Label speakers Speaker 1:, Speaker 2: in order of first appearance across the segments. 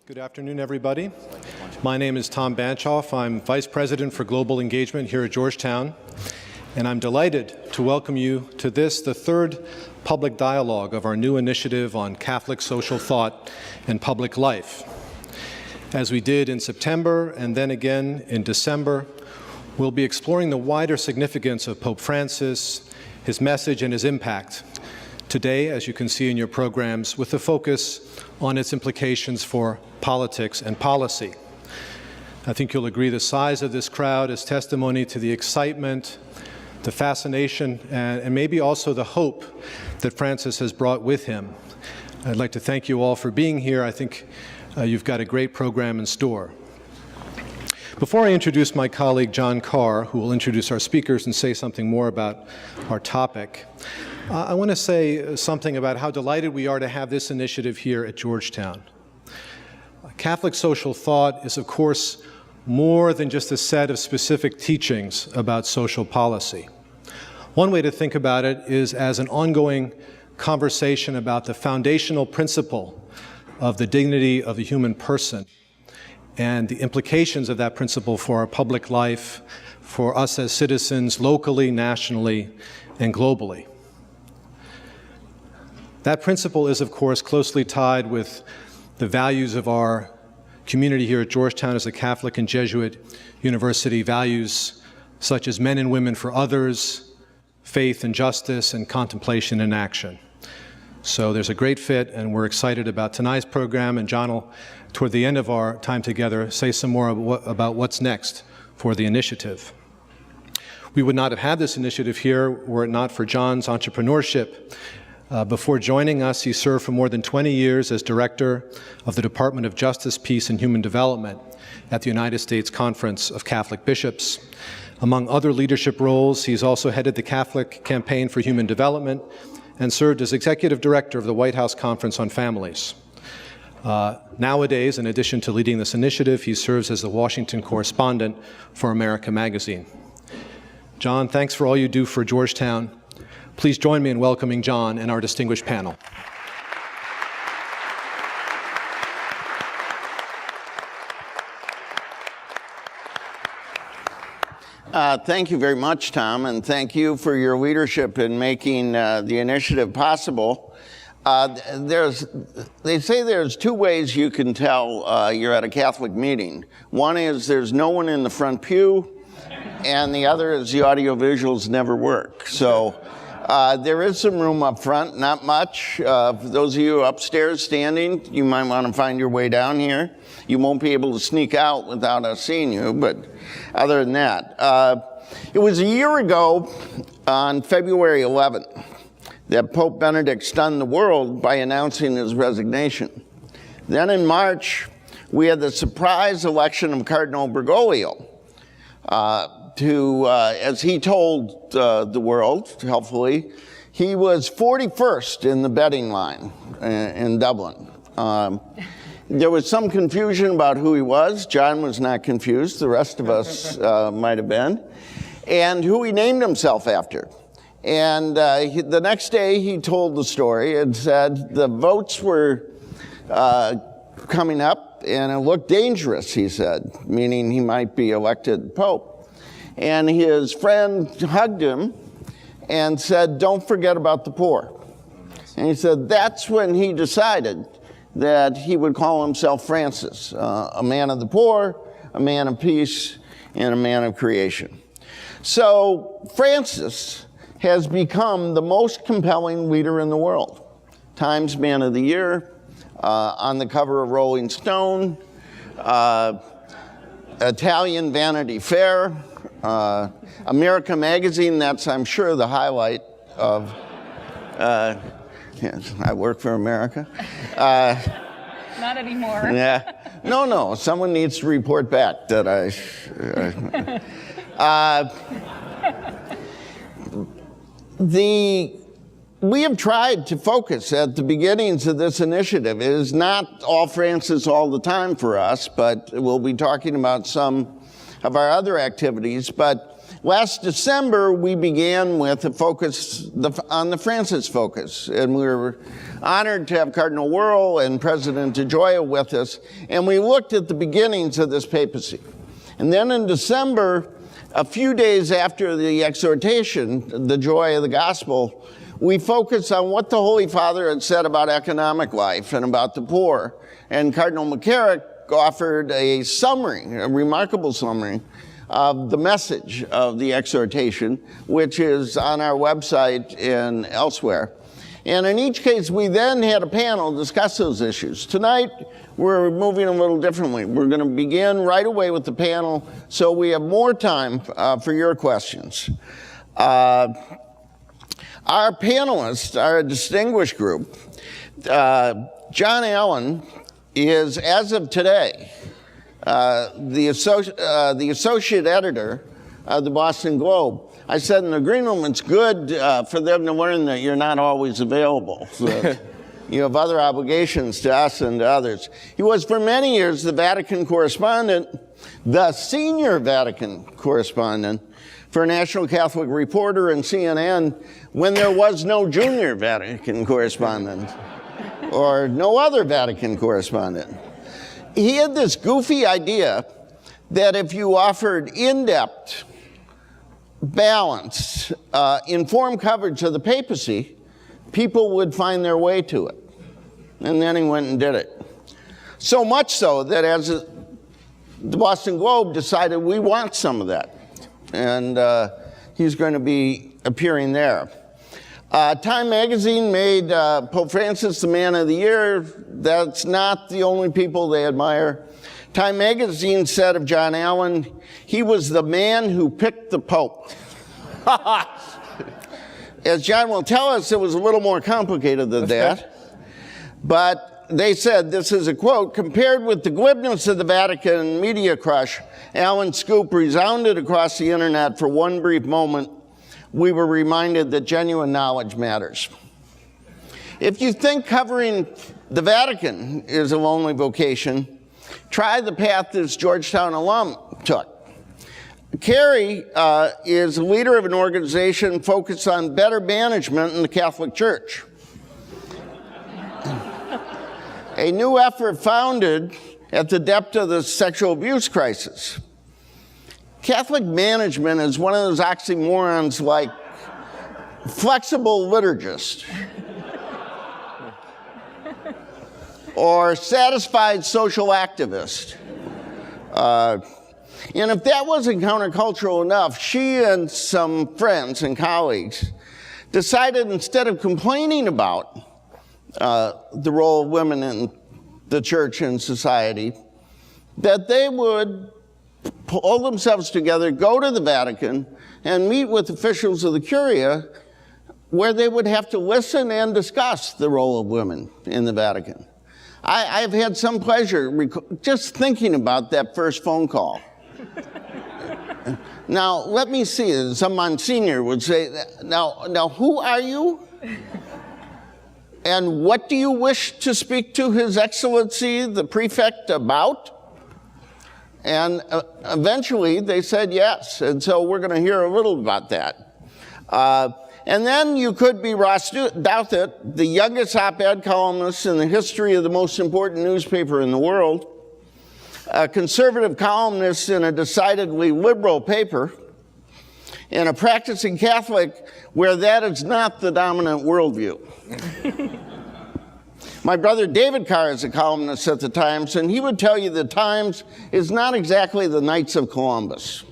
Speaker 1: Good afternoon, everybody. My name is Tom Banchoff. I'm Vice President for Global Engagement here at Georgetown, and I'm delighted to welcome you to this, the third public dialogue of our new initiative on Catholic social thought and public life. As we did in September and then again in December, we'll be exploring the wider significance of Pope Francis, his message and his impact. Today, as you can see in your programs, with a focus on its implications for politics and policy. I think you'll agree the size of this crowd is testimony to the excitement, the fascination, and maybe also the hope that Francis has brought with him. I'd like to thank you all for being here. I think you've got a great program in store. Before I introduce my colleague John Carr, who will introduce our speakers and say something more about our topic, I want to say something about how delighted we are to have this initiative here at Georgetown. Catholic social thought is, of course, more than just a set of specific teachings about social policy. One way to think about it is as an ongoing conversation about the foundational principle of the dignity of the human person and the implications of that principle for our public life, for us as citizens locally, nationally, and globally. That principle is, of course, closely tied with the values of our community here at Georgetown as a Catholic and Jesuit university, values such as men and women for others, faith and justice, and contemplation and action. So there's a great fit, and we're excited about tonight's program, and John will, toward the end of our time together, say some more about what's next for the initiative. We would not have had this initiative here were it not for John's entrepreneurship. Before joining us, he served for more than 20 years as director of the Department of Justice, Peace, and Human Development at the United States Conference of Catholic Bishops. Among other leadership roles, he's also headed the Catholic Campaign for Human Development and served as executive director of the White House Conference on Families. Nowadays, in addition to leading this initiative, he serves as the Washington correspondent for America Magazine. John, thanks for all you do for Georgetown. Please join me in welcoming John and our distinguished panel.
Speaker 2: Thank you very much, Tom, and thank you for your leadership in making the initiative possible. They say there's two ways you can tell you're at a Catholic meeting. One is there's no one in the front pew, and the other is the audiovisuals never work. So there is some room up front, not much. For those of you upstairs standing, you might want to find your way down here. You won't be able to sneak out without us seeing you, but other than that. It was a year ago, on February 11th, that Pope Benedict stunned the world by announcing his resignation. Then in March, we had the surprise election of Cardinal Bergoglio. As he told the world, helpfully, he was 41st in the betting line in Dublin. There was some confusion about who he was. John was not confused. The rest of us might have been. And who he named himself after. And the next day he told the story and said the votes were coming up and it looked dangerous, he said, meaning he might be elected Pope. And his friend hugged him and said, "Don't forget about the poor." And he said that's when he decided that he would call himself Francis, a man of the poor, a man of peace, and a man of creation. So Francis has become the most compelling leader in the world. Times Man of the Year, on the cover of Rolling Stone, Italian Vanity Fair, America Magazine, that's, I'm sure, the highlight of, yes, I work for America.
Speaker 3: Not anymore.
Speaker 2: Yeah. No, someone needs to report back that we have tried to focus at the beginnings of this initiative. It is not all Francis all the time for us, but we'll be talking about some of our other activities. But Last December, we began with a focus on the Francis focus, and we were honored to have Cardinal Wuerl and President DeGioia with us, and we looked at the beginnings of this papacy. And then in December, a few days after the exhortation, the joy of the gospel, we focused on what the Holy Father had said about economic life and about the poor. And Cardinal McCarrick offered a summary, a remarkable summary, of the message of the exhortation, which is on our website and elsewhere. And in each case, we then had a panel discuss those issues. Tonight, we're moving a little differently. We're going to begin right away with the panel, so we have more time for your questions. Our panelists are a distinguished group. John Allen is, as of today, the associate editor of the Boston Globe. I said in the green room, it's good for them to learn that you're not always available. That you have other obligations to us and to others. He was for many years the Vatican correspondent, the senior Vatican correspondent for National Catholic Reporter and CNN when there was no junior Vatican correspondent or no other Vatican correspondent. He had this goofy idea that if you offered in-depth, balanced, informed coverage of the papacy, people would find their way to it. And then he went and did it. So much so that as the Boston Globe decided we want some of that. And he's going to be appearing there. Time magazine made Pope Francis the Man of the Year. That's not the only people they admire. Time magazine said of John Allen, he was the man who picked the Pope. As John will tell us, it was a little more complicated than that. But they said, this is a quote, compared with the glibness of the Vatican media crush, Allen's scoop resounded across the internet for one brief moment. We were reminded that genuine knowledge matters. If you think covering the Vatican is a lonely vocation, try the path this Georgetown alum took. Carrie is a leader of an organization focused on better management in the Catholic Church. A new effort founded at the depth of the sexual abuse crisis. Catholic management is one of those oxymorons like flexible liturgist or satisfied social activist. And if that wasn't countercultural enough, she and some friends and colleagues decided instead of complaining about the role of women in the church and society, that they would pull themselves together, go to the Vatican, and meet with officials of the Curia, where they would have to listen and discuss the role of women in the Vatican. I've had some pleasure just thinking about that first phone call. Now, let me see, some Monsignor would say, now who are you? And what do you wish to speak to His Excellency, the Prefect, about? And eventually they said yes, and so we're going to hear a little about that. And then you could be Ross Douthat, the youngest op-ed columnist in the history of the most important newspaper in the world, a conservative columnist in a decidedly liberal paper, and a practicing Catholic where that is not the dominant worldview. My brother David Carr is a columnist at the Times, and he would tell you the Times is not exactly the Knights of Columbus.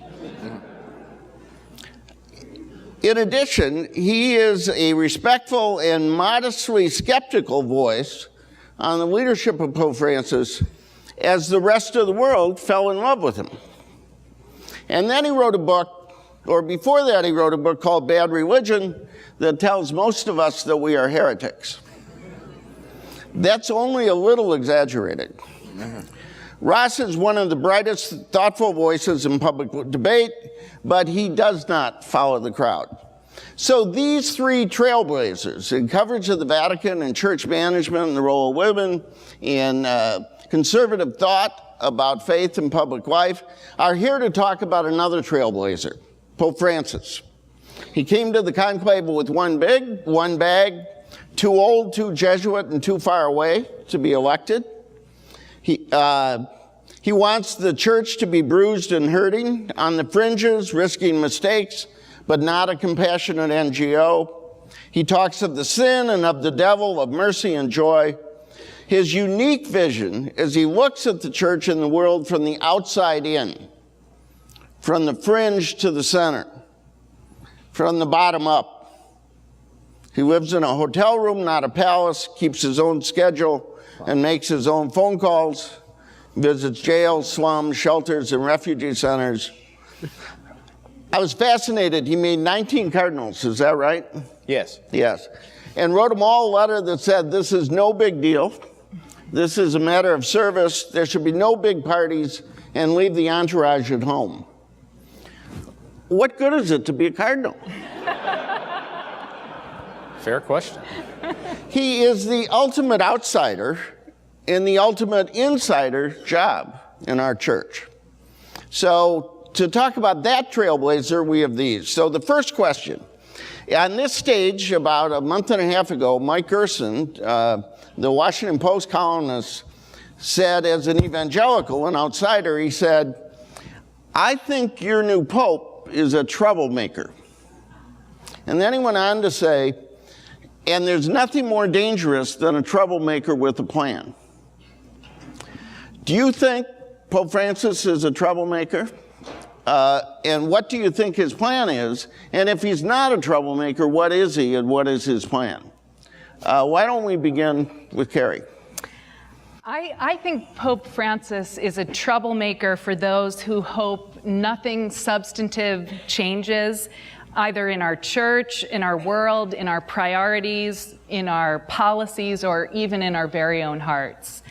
Speaker 2: In addition, he is a respectful and modestly skeptical voice on the leadership of Pope Francis as the rest of the world fell in love with him. And then he wrote a book, or before that he wrote a book called Bad Religion that tells most of us that we are heretics. That's only a little exaggerated. Ross is one of the brightest, thoughtful voices in public debate, but he does not follow the crowd. So these three trailblazers in coverage of the Vatican and church management and the role of women in conservative thought about faith and public life are here to talk about another trailblazer, Pope Francis. He came to the conclave with one bag, too old, too Jesuit, and too far away to be elected. He wants the church to be bruised and hurting, on the fringes, risking mistakes, but not a compassionate NGO. He talks of the sin and of the devil, of mercy and joy. His unique vision is he looks at the church and the world from the outside in, from the fringe to the center, from the bottom up. He lives in a hotel room, not a palace, keeps his own schedule, and makes his own phone calls, visits jails, slums, shelters, and refugee centers. I was fascinated. He made 19 cardinals, is that right?
Speaker 4: Yes.
Speaker 2: Yes. And wrote them all a letter that said, this is no big deal. This is a matter of service. There should be no big parties, and leave the entourage at home. What good is it to be a cardinal?
Speaker 4: Fair question.
Speaker 2: He is the ultimate outsider in the ultimate insider job in our church. So to talk about that trailblazer, we have these. So the first question. On this stage, about a month and a half ago, Mike Gerson, the Washington Post columnist, said as an evangelical, an outsider, he said, I think your new pope is a troublemaker. And then he went on to say, and there's nothing more dangerous than a troublemaker with a plan. Do you think Pope Francis is a troublemaker? And what do you think his plan is? And if he's not a troublemaker, what is he and what is his plan? Why don't we begin with Carrie?
Speaker 3: I think Pope Francis is a troublemaker for those who hope nothing substantive changes, either in our church, in our world, in our priorities, in our policies, or even in our very own hearts.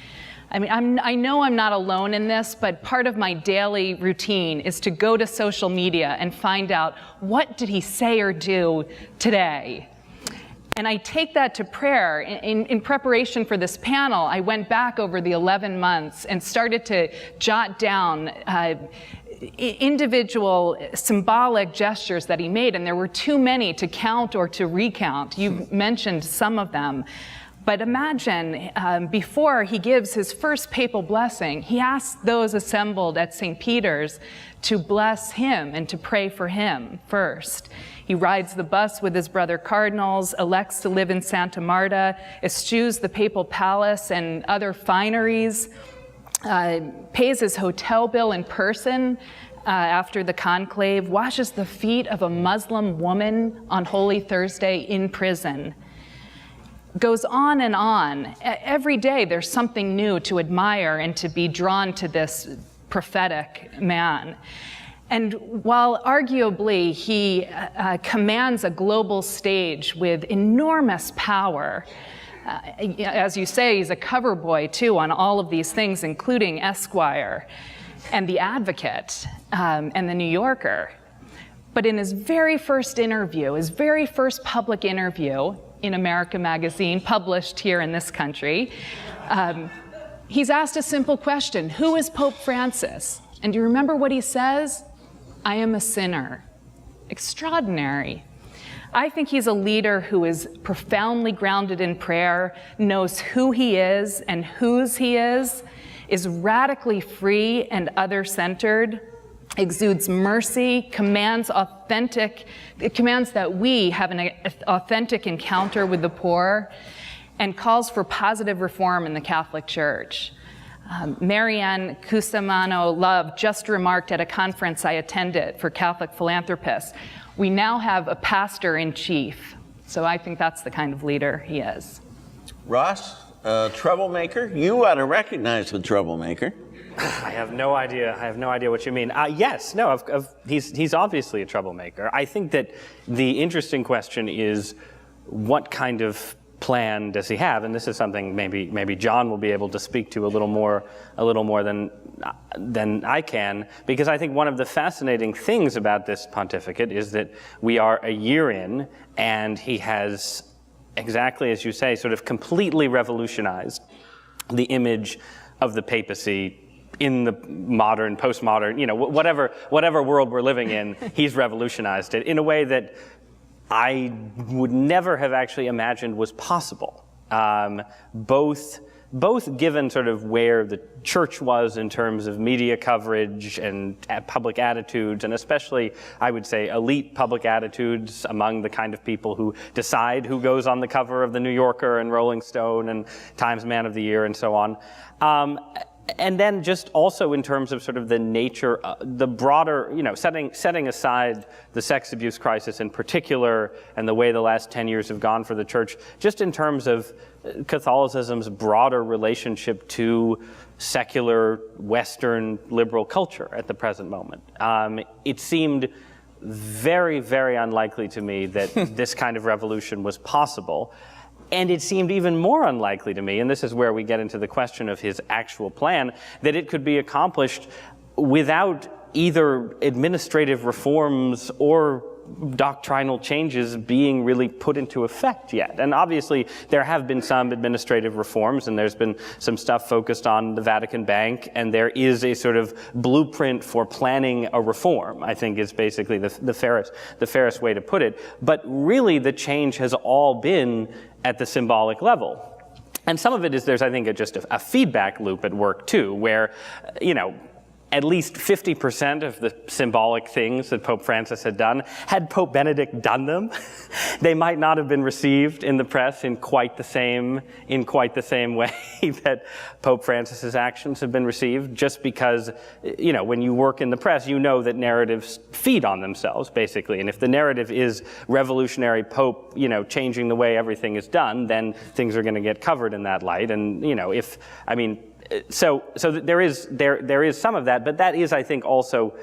Speaker 3: I mean, I know I'm not alone in this, but part of my daily routine is to go to social media and find out, what did he say or do today? And I take that to prayer. In preparation for this panel, I went back over the 11 months and started to jot down individual symbolic gestures that he made, and there were too many to count or to recount. You mentioned some of them. But imagine, before he gives his first papal blessing, he asks those assembled at St. Peter's to bless him and to pray for him first. He rides the bus with his brother cardinals, elects to live in Santa Marta, eschews the papal palace and other fineries, pays his hotel bill in person after the conclave, washes the feet of a Muslim woman on Holy Thursday in prison. Goes on and on. Every day there's something new to admire and to be drawn to this prophetic man. And while arguably he commands a global stage with enormous power, as you say, he's a cover boy too on all of these things, including Esquire and The Advocate and The New Yorker. But in his very first interview, his very first public interview in America Magazine, published here in this country, he's asked a simple question: who is Pope Francis? And do you remember what he says? I am a sinner. Extraordinary. I think he's a leader who is profoundly grounded in prayer, knows who he is and whose he is radically free and other-centered, exudes mercy, commands that we have an authentic encounter with the poor, and calls for positive reform in the Catholic Church. Marianne Cusimano Love just remarked at a conference I attended for Catholic philanthropists, we now have a pastor-in-chief. So I think that's the kind of leader he is.
Speaker 2: Ross, troublemaker? You ought to recognize the troublemaker.
Speaker 5: I have no idea. I have no idea what you mean. Yes, no, he's obviously a troublemaker. I think that the interesting question is, what kind of plan does he have? And this is something maybe John will be able to speak to a little more than I can, because I think one of the fascinating things about this pontificate is that we are a year in, and he has, exactly as you say, sort of completely revolutionized the image of the papacy in the modern, postmodern, whatever world we're living in, he's revolutionized it in a way that I would never have actually imagined was possible. Both given sort of where the church was in terms of media coverage and public attitudes, and especially, I would say, elite public attitudes among the kind of people who decide who goes on the cover of the New Yorker and Rolling Stone and Times Man of the Year and so on. And then just also in terms of sort of the nature, the broader, setting aside the sex abuse crisis in particular and the way the last 10 years have gone for the church, just in terms of Catholicism's broader relationship to secular Western liberal culture at the present moment. It seemed very, very unlikely to me that this kind of revolution was possible. And it seemed even more unlikely to me, and this is where we get into the question of his actual plan, that it could be accomplished without either administrative reforms or doctrinal changes being really put into effect yet. And obviously, there have been some administrative reforms, and there's been some stuff focused on the Vatican Bank, and there is a sort of blueprint for planning a reform, I think is basically the fairest way to put it. But really, the change has all been at the symbolic level. And some of it is there's, I think, just a feedback loop at work, too, where, at least 50% of the symbolic things that Pope Francis had done, had Pope Benedict done them, they might not have been received in the press in quite the same way that Pope Francis's actions have been received, just because, when you work in the press, you know that narratives feed on themselves, basically. And if the narrative is revolutionary Pope, changing the way everything is done, then things are going to get covered in that light. And, so there is some of that, but that is, I think, also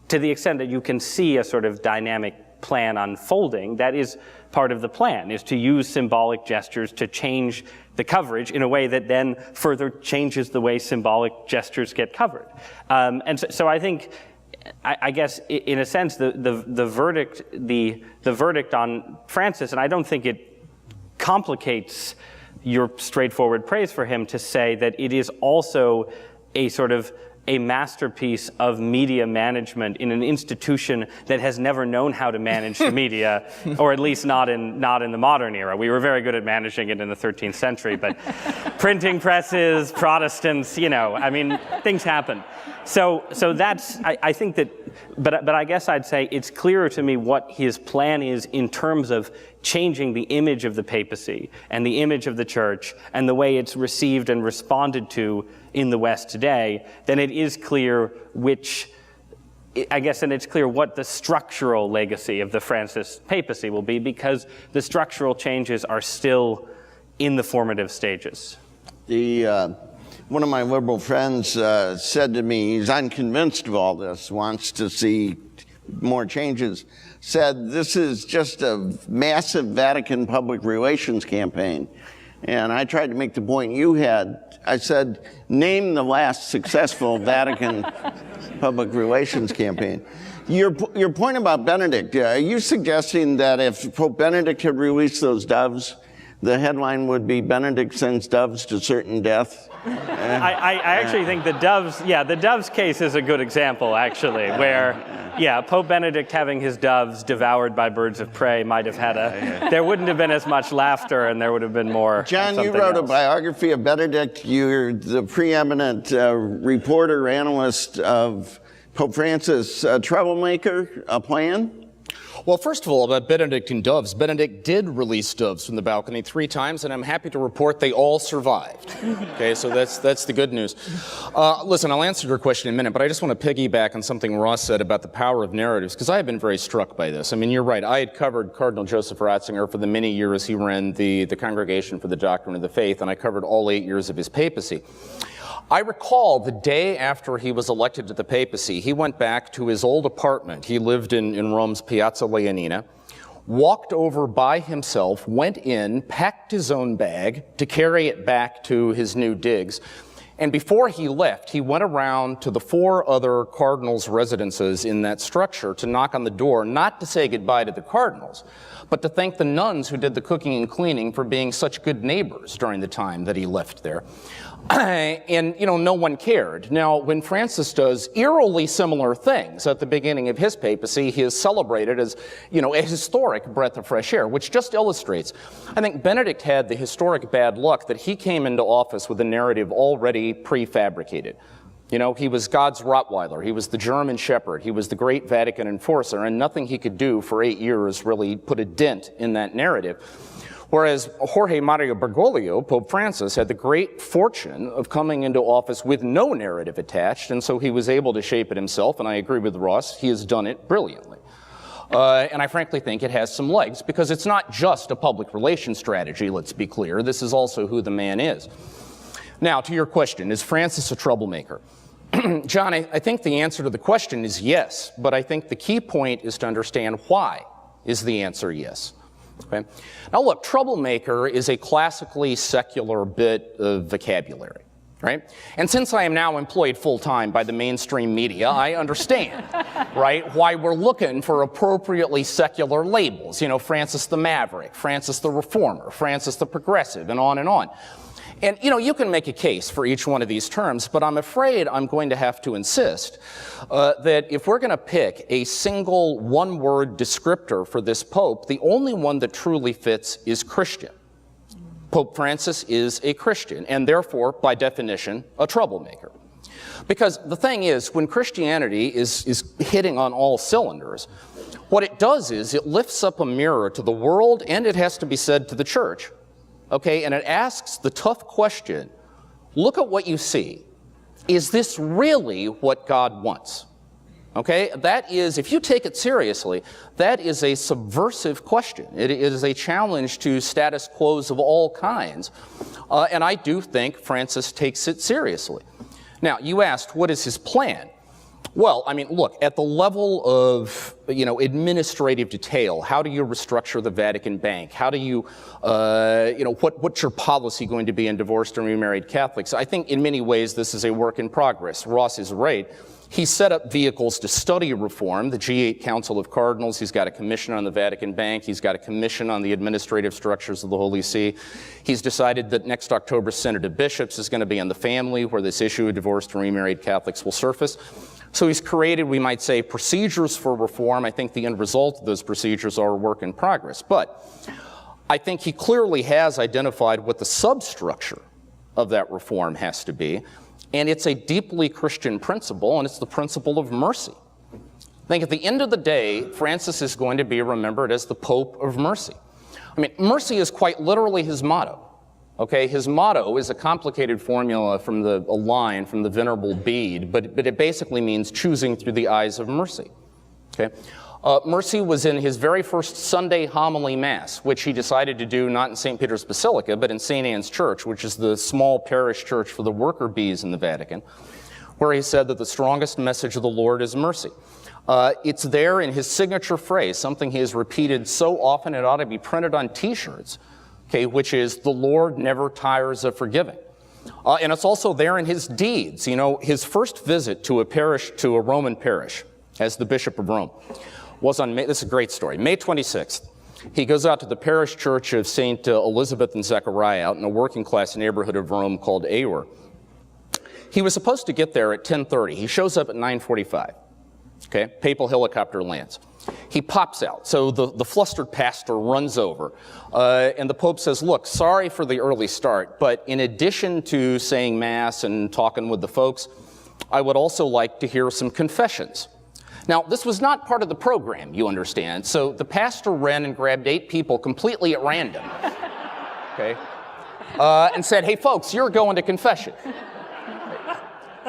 Speaker 5: to the extent that you can see a sort of dynamic plan unfolding, that is part of the plan, is to use symbolic gestures to change the coverage in a way that then further changes the way symbolic gestures get covered. And so I think, I guess, in a sense, the verdict on Francis, and I don't think it complicates your straightforward praise for him to say that it is also a sort of a masterpiece of media management in an institution that has never known how to manage the media, or at least not in the modern era. We were very good at managing it in the 13th century, but printing presses, Protestants, things happen. So that's, I think that, but I guess I'd say it's clearer to me what his plan is in terms of changing the image of the papacy and the image of the church and the way it's received and responded to in the West today, then it is clear it's clear what the structural legacy of the Francis papacy will be, because the structural changes are still in the formative stages.
Speaker 2: One of my liberal friends said to me, he's unconvinced of all this, wants to see more changes, said this is just a massive Vatican public relations campaign. And I tried to make the point you had. I said, name the last successful Vatican public relations campaign. Your point about Benedict, are you suggesting that if Pope Benedict had released those doves, the headline would be Benedict sends doves to certain death?
Speaker 5: I actually think the doves case is a good example, actually, where, Pope Benedict having his doves devoured by birds of prey might have had there wouldn't have been as much laughter, and there would have been more.
Speaker 2: John, you wrote a biography of Benedict. You're the preeminent reporter, analyst of Pope Francis' Troublemaker, a plan?
Speaker 4: Well, first of all, about Benedict and doves. Benedict did release doves from the balcony 3 times, and I'm happy to report they all survived. Okay, so that's the good news. Listen, I'll answer your question in a minute, but I just want to piggyback on something Ross said about the power of narratives, because I have been very struck by this. I mean, you're right. I had covered Cardinal Joseph Ratzinger for the many years he ran the Congregation for the Doctrine of the Faith, and I covered all 8 years of his papacy. I recall the day after he was elected to the papacy, he went back to his old apartment. He lived in Rome's Piazza Leonina, walked over by himself, went in, packed his own bag to carry it back to his new digs. And before he left, he went around to the 4 other cardinals' residences in that structure to knock on the door, not to say goodbye to the cardinals, but to thank the nuns who did the cooking and cleaning for being such good neighbors during the time that he left there. And, no one cared. Now, when Francis does eerily similar things at the beginning of his papacy, he is celebrated as, a historic breath of fresh air, which just illustrates. I think Benedict had the historic bad luck that he came into office with a narrative already prefabricated. He was God's Rottweiler. He was the German Shepherd. He was the great Vatican enforcer, and nothing he could do for 8 years really put a dent in that narrative. Whereas Jorge Mario Bergoglio, Pope Francis, had the great fortune of coming into office with no narrative attached, and so he was able to shape it himself, and I agree with Ross, he has done it brilliantly. And I frankly think it has some legs, because it's not just a public relations strategy, let's be clear. This is also who the man is. Now, to your question, is Francis a troublemaker? John, I think the answer to the question is yes, but I think the key point is to understand why is the answer yes. Okay? Now look, troublemaker is a classically secular bit of vocabulary, right? And since I am now employed full-time by the mainstream media, I understand, right, why we're looking for appropriately secular labels. Francis the Maverick, Francis the Reformer, Francis the Progressive, and on and on. And, you can make a case for each one of these terms, but I'm afraid I'm going to have to insist that if we're going to pick a single one-word descriptor for this pope, the only one that truly fits is Christian. Pope Francis is a Christian, and therefore, by definition, a troublemaker. Because the thing is, when Christianity is hitting on all cylinders, what it does is it lifts up a mirror to the world, and it has to be said to the church. Okay, and it asks the tough question, look at what you see. Is this really what God wants? Okay, that is, if you take it seriously, that is a subversive question. It is a challenge to status quos of all kinds. And I do think Francis takes it seriously. Now, you asked, what is his plan? Well, look, at the level of, administrative detail, how do you restructure the Vatican Bank? How do you, what's your policy going to be in divorced and remarried Catholics? I think in many ways this is a work in progress. Ross is right. He set up vehicles to study reform, the G8 Council of Cardinals. He's got a commission on the Vatican Bank. He's got a commission on the administrative structures of the Holy See. He's decided that next October's Synod of Bishops is going to be on the family, where this issue of divorced and remarried Catholics will surface. So he's created, we might say, procedures for reform. I think the end result of those procedures are a work in progress. But I think he clearly has identified what the substructure of that reform has to be. And it's a deeply Christian principle, and it's the principle of mercy. I think at the end of the day, Francis is going to be remembered as the Pope of mercy. Mercy is quite literally his motto. Okay, his motto is a complicated formula from a line from the Venerable Bede, but it basically means choosing through the eyes of mercy. Okay, mercy was in his very first Sunday homily mass, which he decided to do not in St. Peter's Basilica, but in St. Anne's Church, which is the small parish church for the worker bees in the Vatican, where he said that the strongest message of the Lord is mercy. It's there in his signature phrase, something he has repeated so often it ought to be printed on T-shirts. Okay, which is, the Lord never tires of forgiving. And it's also there in his deeds. His first visit to a Roman parish as the Bishop of Rome was on May, this is a great story, May 26th. He goes out to the parish church of St. Elizabeth and Zechariah out in a working class neighborhood of Rome called Aur. He was supposed to get there at 10:30. He shows up at 9:45. Okay, papal helicopter lands. He pops out. So the flustered pastor runs over. And the Pope says, look, sorry for the early start, but in addition to saying Mass and talking with the folks, I would also like to hear some confessions. Now, this was not part of the program, you understand. So the pastor ran and grabbed 8 people completely at random, okay, and said, hey, folks, you're going to confession.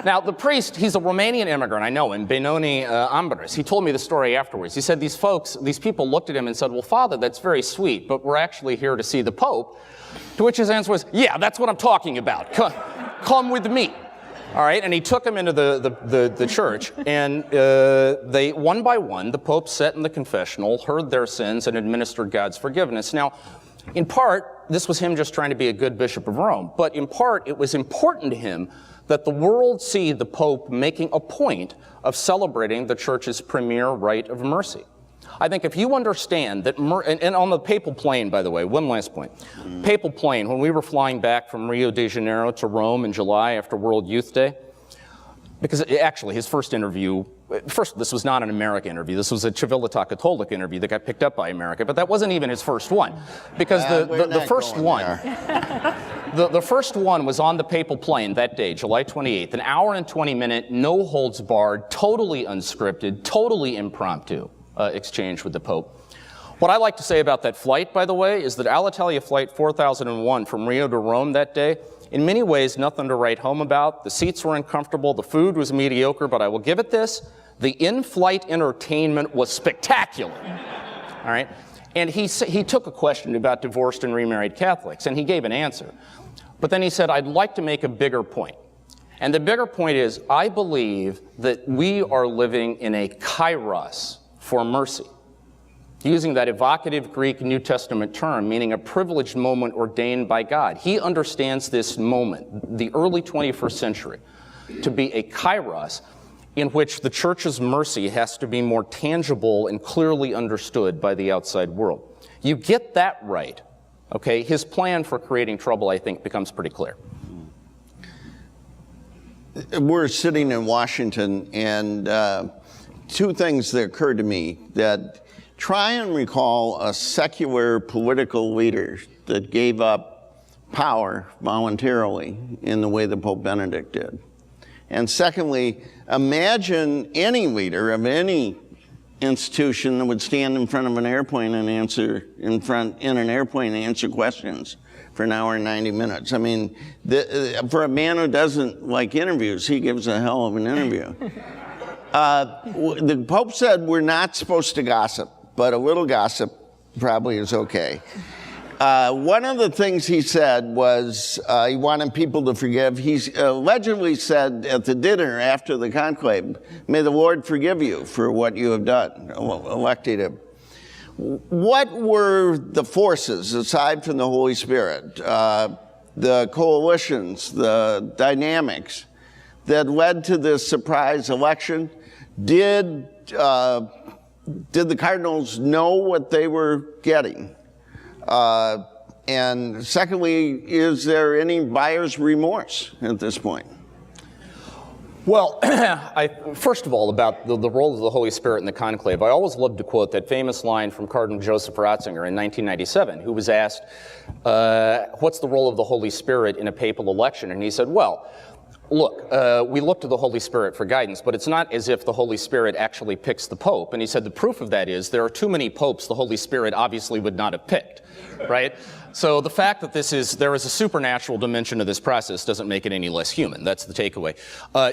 Speaker 4: Now, the priest, he's a Romanian immigrant, I know him, Benoni Ambris. He told me the story afterwards. He said these people looked at him and said, well, Father, that's very sweet, but we're actually here to see the Pope. To which his answer was, yeah, that's what I'm talking about. Come with me. All right, and he took him into the church, and they, one by one, the Pope sat in the confessional, heard their sins, and administered God's forgiveness. Now, in part, this was him just trying to be a good Bishop of Rome, but in part, it was important to him that the world see the Pope making a point of celebrating the Church's premier rite of mercy. I think if you understand that, and on the Papal Plane, by the way, one last point. Papal Plane, when we were flying back from Rio de Janeiro to Rome in July after World Youth Day, because actually his first interview, this was not an American interview, this was a Civiltà Cattolica interview that got picked up by America, but that wasn't even his first one. Because the first one, the first one was on the Papal Plane that day, July 28th, an hour and 20-minute, no holds barred, totally unscripted, totally impromptu exchange with the Pope. What I like to say about that flight, by the way, is that Alitalia Flight 4001 from Rio to Rome that day, in many ways, nothing to write home about. The seats were uncomfortable, the food was mediocre, but I will give it this, the in-flight entertainment was spectacular, all right? And he took a question about divorced and remarried Catholics, and he gave an answer. But then he said, I'd like to make a bigger point. And the bigger point is, I believe that we are living in a kairos for mercy, using that evocative Greek New Testament term, meaning a privileged moment ordained by God. He understands this moment, the early 21st century, to be a kairos in which the church's mercy has to be more tangible and clearly understood by the outside world. You get that right, okay, his plan for creating trouble, I think, becomes pretty clear.
Speaker 2: We're sitting in Washington, and two things that occurred to me that try and recall a secular political leader that gave up power voluntarily in the way that Pope Benedict did. And secondly, imagine any leader of any institution that would stand in front of an airplane and answer answer questions for an hour and 90 minutes. I mean, for a man who doesn't like interviews, he gives a hell of an interview. The Pope said we're not supposed to gossip, but a little gossip probably is okay. One of the things he said was he wanted people to forgive. He allegedly said at the dinner after the conclave, may the Lord forgive you for what you have done, elected him. What were the forces, aside from the Holy Spirit, the coalitions, the dynamics that led to this surprise election? Did the Cardinals know what they were getting? And secondly, is there any buyer's remorse at this point?
Speaker 4: Well, first of all, about the role of the Holy Spirit in the conclave, I always love to quote that famous line from Cardinal Joseph Ratzinger in 1997, who was asked, what's the role of the Holy Spirit in a papal election? And he said, well, look, we look to the Holy Spirit for guidance, but it's not as if the Holy Spirit actually picks the Pope. And he said the proof of that is there are too many popes the Holy Spirit obviously would not have picked, right? So the fact that there is a supernatural dimension to this process doesn't make it any less human. That's the takeaway.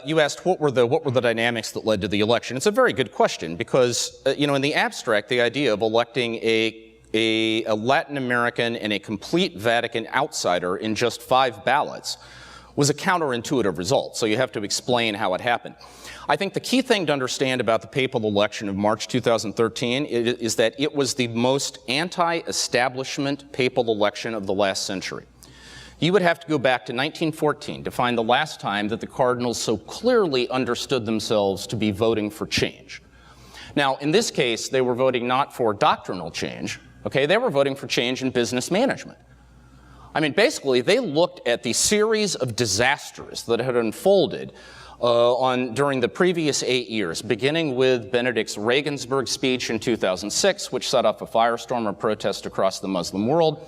Speaker 4: You asked what were the dynamics that led to the election. It's a very good question because, in the abstract, the idea of electing a Latin American and a complete Vatican outsider in just 5 ballots was a counterintuitive result, so you have to explain how it happened. I think the key thing to understand about the papal election of March 2013 is that it was the most anti-establishment papal election of the last century. You would have to go back to 1914 to find the last time that the cardinals so clearly understood themselves to be voting for change. Now, in this case, they were voting not for doctrinal change, okay? They were voting for change in business management. I mean, basically, they looked at the series of disasters that had unfolded during the previous 8 years, beginning with Benedict's Regensburg speech in 2006, which set off a firestorm of protest across the Muslim world,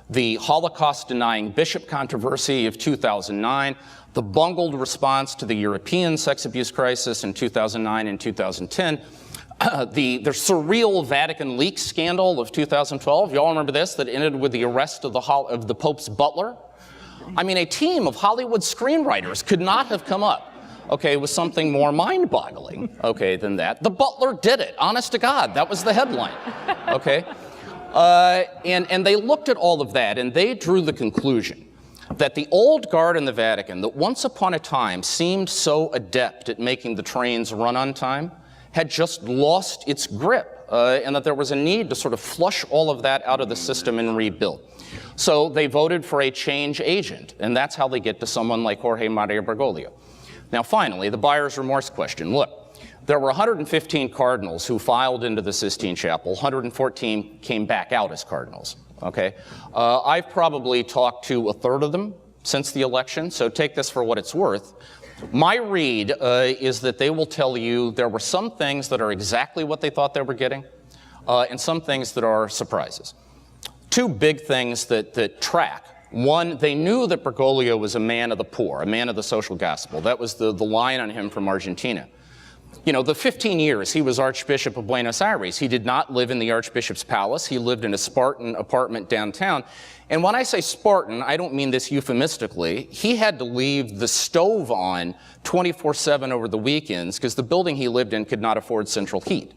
Speaker 4: the Holocaust-denying bishop controversy of 2009, the bungled response to the European sex abuse crisis in 2009 and 2010, the surreal Vatican leaks scandal of 2012. You all remember this, that ended with the arrest of the Pope's butler? I mean, a team of Hollywood screenwriters could not have come up, okay, with something more mind-boggling, okay, than that. The butler did it, honest to God. That was the headline, okay? And they looked at all of that, and they drew the conclusion that the old guard in the Vatican that once upon a time seemed so adept at making the trains run on time had just lost its grip, and that there was a need to sort of flush all of that out of the system and rebuild. So they voted for a change agent, and that's how they get to someone like Jorge Maria Bergoglio. Now finally, the buyer's remorse question. Look, there were 115 cardinals who filed into the Sistine Chapel. 114 came back out as cardinals, okay? I've probably talked to a third of them since the election, so take this for what it's worth. My read is that they will tell you there were some things that are exactly what they thought they were getting, and some things that are surprises. Two big things that track. One, they knew that Bergoglio was a man of the poor, a man of the social gospel. That was the line on him from Argentina. You know, the 15 years he was Archbishop of Buenos Aires, he did not live in the Archbishop's palace. He lived in a Spartan apartment downtown. And when I say Spartan, I don't mean this euphemistically. He had to leave the stove on 24/7 over the weekends because the building he lived in could not afford central heat.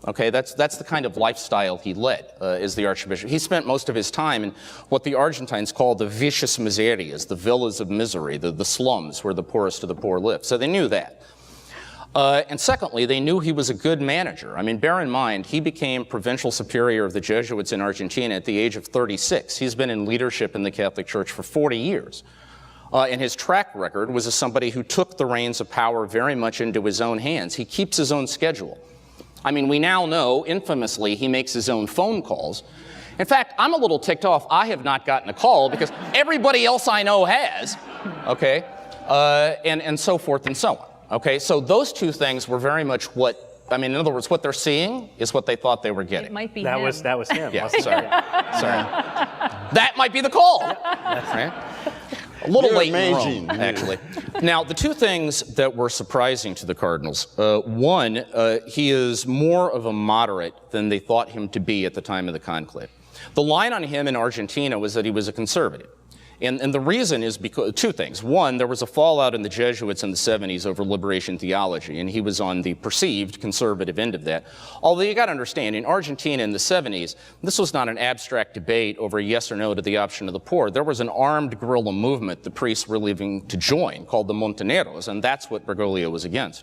Speaker 4: Okay, that's the kind of lifestyle he led as the Archbishop. He spent most of his time in what the Argentines call the vicious miserias, the villas of misery, the slums where the poorest of the poor live. So they knew that. And secondly, they knew he was a good manager. I mean, bear in mind, he became provincial superior of the Jesuits in Argentina at the age of 36. He's been in leadership in the Catholic Church for 40 years. And his track record was as somebody who took the reins of power very much into his own hands. He keeps his own schedule. I mean, we now know, infamously, he makes his own phone calls. In fact, I'm a little ticked off. I have not gotten a call because everybody else I know has, okay, and so forth and so on. Okay, so those two things were very much what, I mean, in other words, what they're seeing is what they thought they were getting.
Speaker 3: It might be
Speaker 5: That
Speaker 3: him.
Speaker 5: was him.
Speaker 4: Yeah, sorry. Sorry. That might be the call. Right? A little
Speaker 2: You're
Speaker 4: late
Speaker 2: amazing.
Speaker 4: in Rome, actually. Now, the two things that were surprising to the Cardinals, one, he is more of a moderate than they thought him to be at the time of the conclave. The line on him in Argentina was that he was a conservative. And the reason is because two things. One, there was a fallout in the Jesuits in the 70s over liberation theology, and he was on the perceived conservative end of that. Although you got to understand, in Argentina in the 70s, this was not an abstract debate over yes or no to the option of the poor. There was an armed guerrilla movement the priests were leaving to join called the Montoneros, and that's what Bergoglio was against.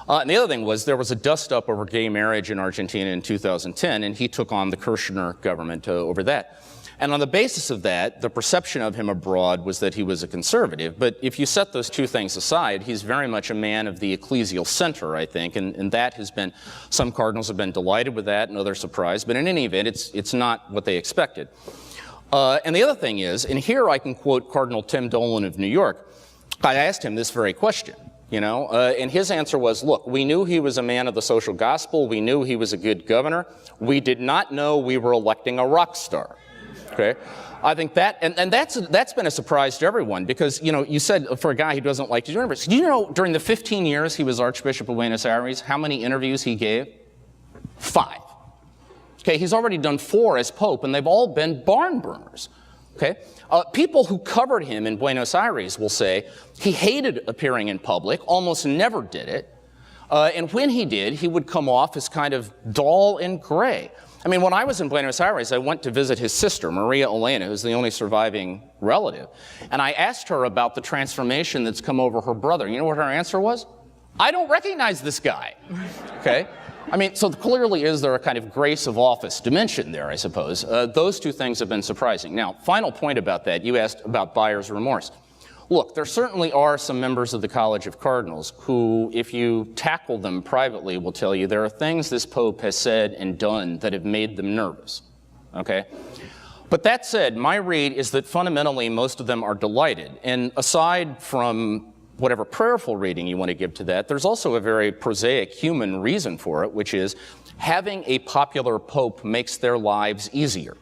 Speaker 4: And the other thing was there was a dust-up over gay marriage in Argentina in 2010, and he took on the Kirchner government over that. And on the basis of that, the perception of him abroad was that he was a conservative. But if you set those two things aside, he's very much a man of the ecclesial center, I think. And that has been, some cardinals have been delighted with that and others surprised. But in any event, it's not what they expected. And the other thing is, and here I can quote Cardinal Tim Dolan of New York. I asked him this very question, you know, and his answer was, look, we knew he was a man of the social gospel. We knew he was a good governor. We did not know we were electing a rock star. Okay, I think that, and that's been a surprise to everyone because, you know, you said for a guy who doesn't like to do interviews. Do you know during the 15 years he was Archbishop of Buenos Aires, how many interviews he gave? 5. Okay, he's already done 4 as Pope, and they've all been barn burners. Okay, people who covered him in Buenos Aires will say he hated appearing in public, almost never did it, and when he did, he would come off as kind of dull and gray. I mean, when I was in Buenos Aires, I went to visit his sister, Maria Elena, who's the only surviving relative. And I asked her about the transformation that's come over her brother. You know what her answer was? I don't recognize this guy. Okay? I mean, so clearly is there a kind of grace of office dimension there, I suppose. Those two things have been surprising. Now, final point about that, you asked about buyer's remorse. Look, there certainly are some members of the College of Cardinals who, if you tackle them privately, will tell you there are things this Pope has said and done that have made them nervous, okay? But that said, my read is that fundamentally most of them are delighted. And aside from whatever prayerful reading you want to give to that, there's also a very prosaic human reason for it, which is having a popular Pope makes their lives easier.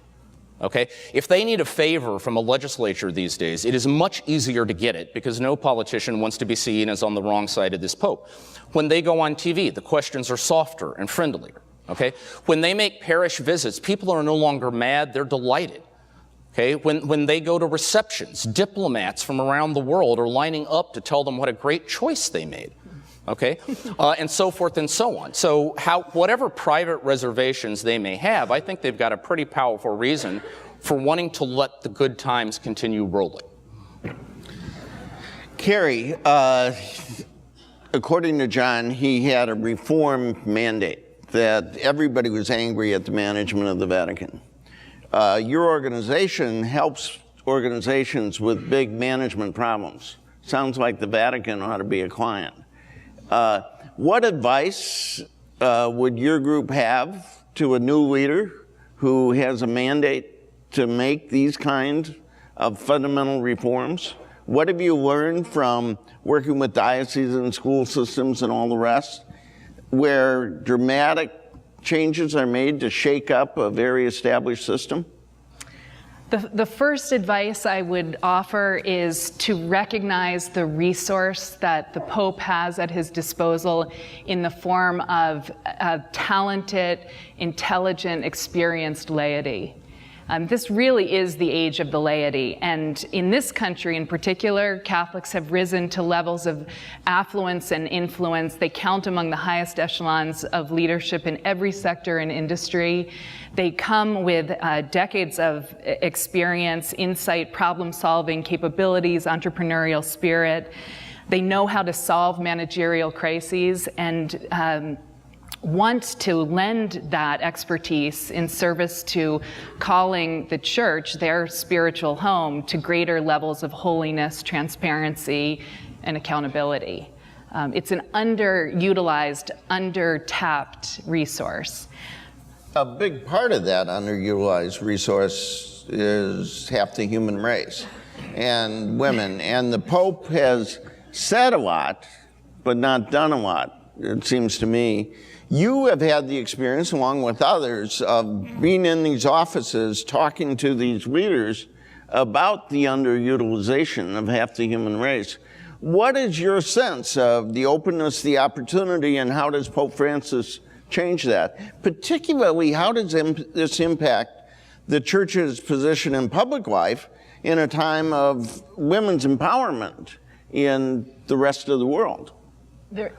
Speaker 4: Okay? If they need a favor from a legislature these days, it is much easier to get it because no politician wants to be seen as on the wrong side of this Pope. When they go on TV, the questions are softer and friendlier. Okay? When they make parish visits, people are no longer mad, they're delighted. Okay? When they go to receptions, diplomats from around the world are lining up to tell them what a great choice they made. Okay, and so forth and so on. So whatever private reservations they may have, I think they've got a pretty powerful reason for wanting to let the good times continue rolling.
Speaker 2: Kerry, according to John, he had a reform mandate that everybody was angry at the management of the Vatican. Your organization helps organizations with big management problems. Sounds like the Vatican ought to be a client. What advice would your group have to a new leader who has a mandate to make these kinds of fundamental reforms? What have you learned from working with dioceses and school systems and all the rest, where dramatic changes are made to shake up a very established system?
Speaker 3: The first advice I would offer is to recognize the resource that the Pope has at his disposal in the form of a talented, intelligent, experienced laity. This really is the age of the laity, and in this country in particular, Catholics have risen to levels of affluence and influence. They count among the highest echelons of leadership in every sector and industry. They come with decades of experience, insight, problem-solving capabilities, entrepreneurial spirit. They know how to solve managerial crises and want to lend that expertise in service to calling the church, their spiritual home, to greater levels of holiness, transparency, and accountability. It's an underutilized, under-tapped resource.
Speaker 2: A big part of that underutilized resource is half the human race and women. And the Pope has said a lot, but not done a lot, it seems to me. You have had the experience, along with others, of being in these offices, talking to these leaders about the underutilization of half the human race. What is your sense of the openness, the opportunity, and how does Pope Francis change that? Particularly, how does this impact the church's position in public life in a time of women's empowerment in the rest of the world?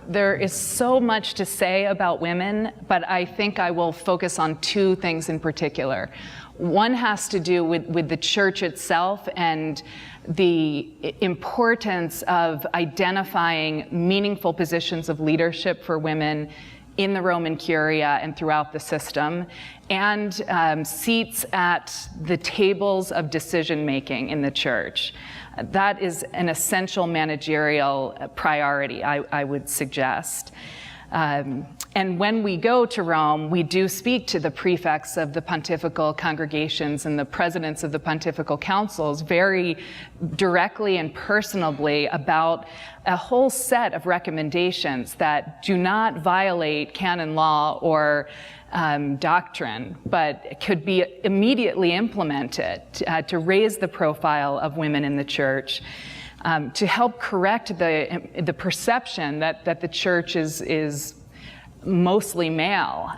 Speaker 3: There is so much to say about women, but I think I will focus on two things in particular. One has to do with the church itself and the importance of identifying meaningful positions of leadership for women in the Roman Curia and throughout the system, and seats at the tables of decision-making in the church. That is an essential managerial priority, I would suggest. And when we go to Rome, we do speak to the prefects of the pontifical congregations and the presidents of the pontifical councils very directly and personally about a whole set of recommendations that do not violate canon law or doctrine, but could be immediately implemented to raise the profile of women in the church, to help correct the perception that the church is mostly male.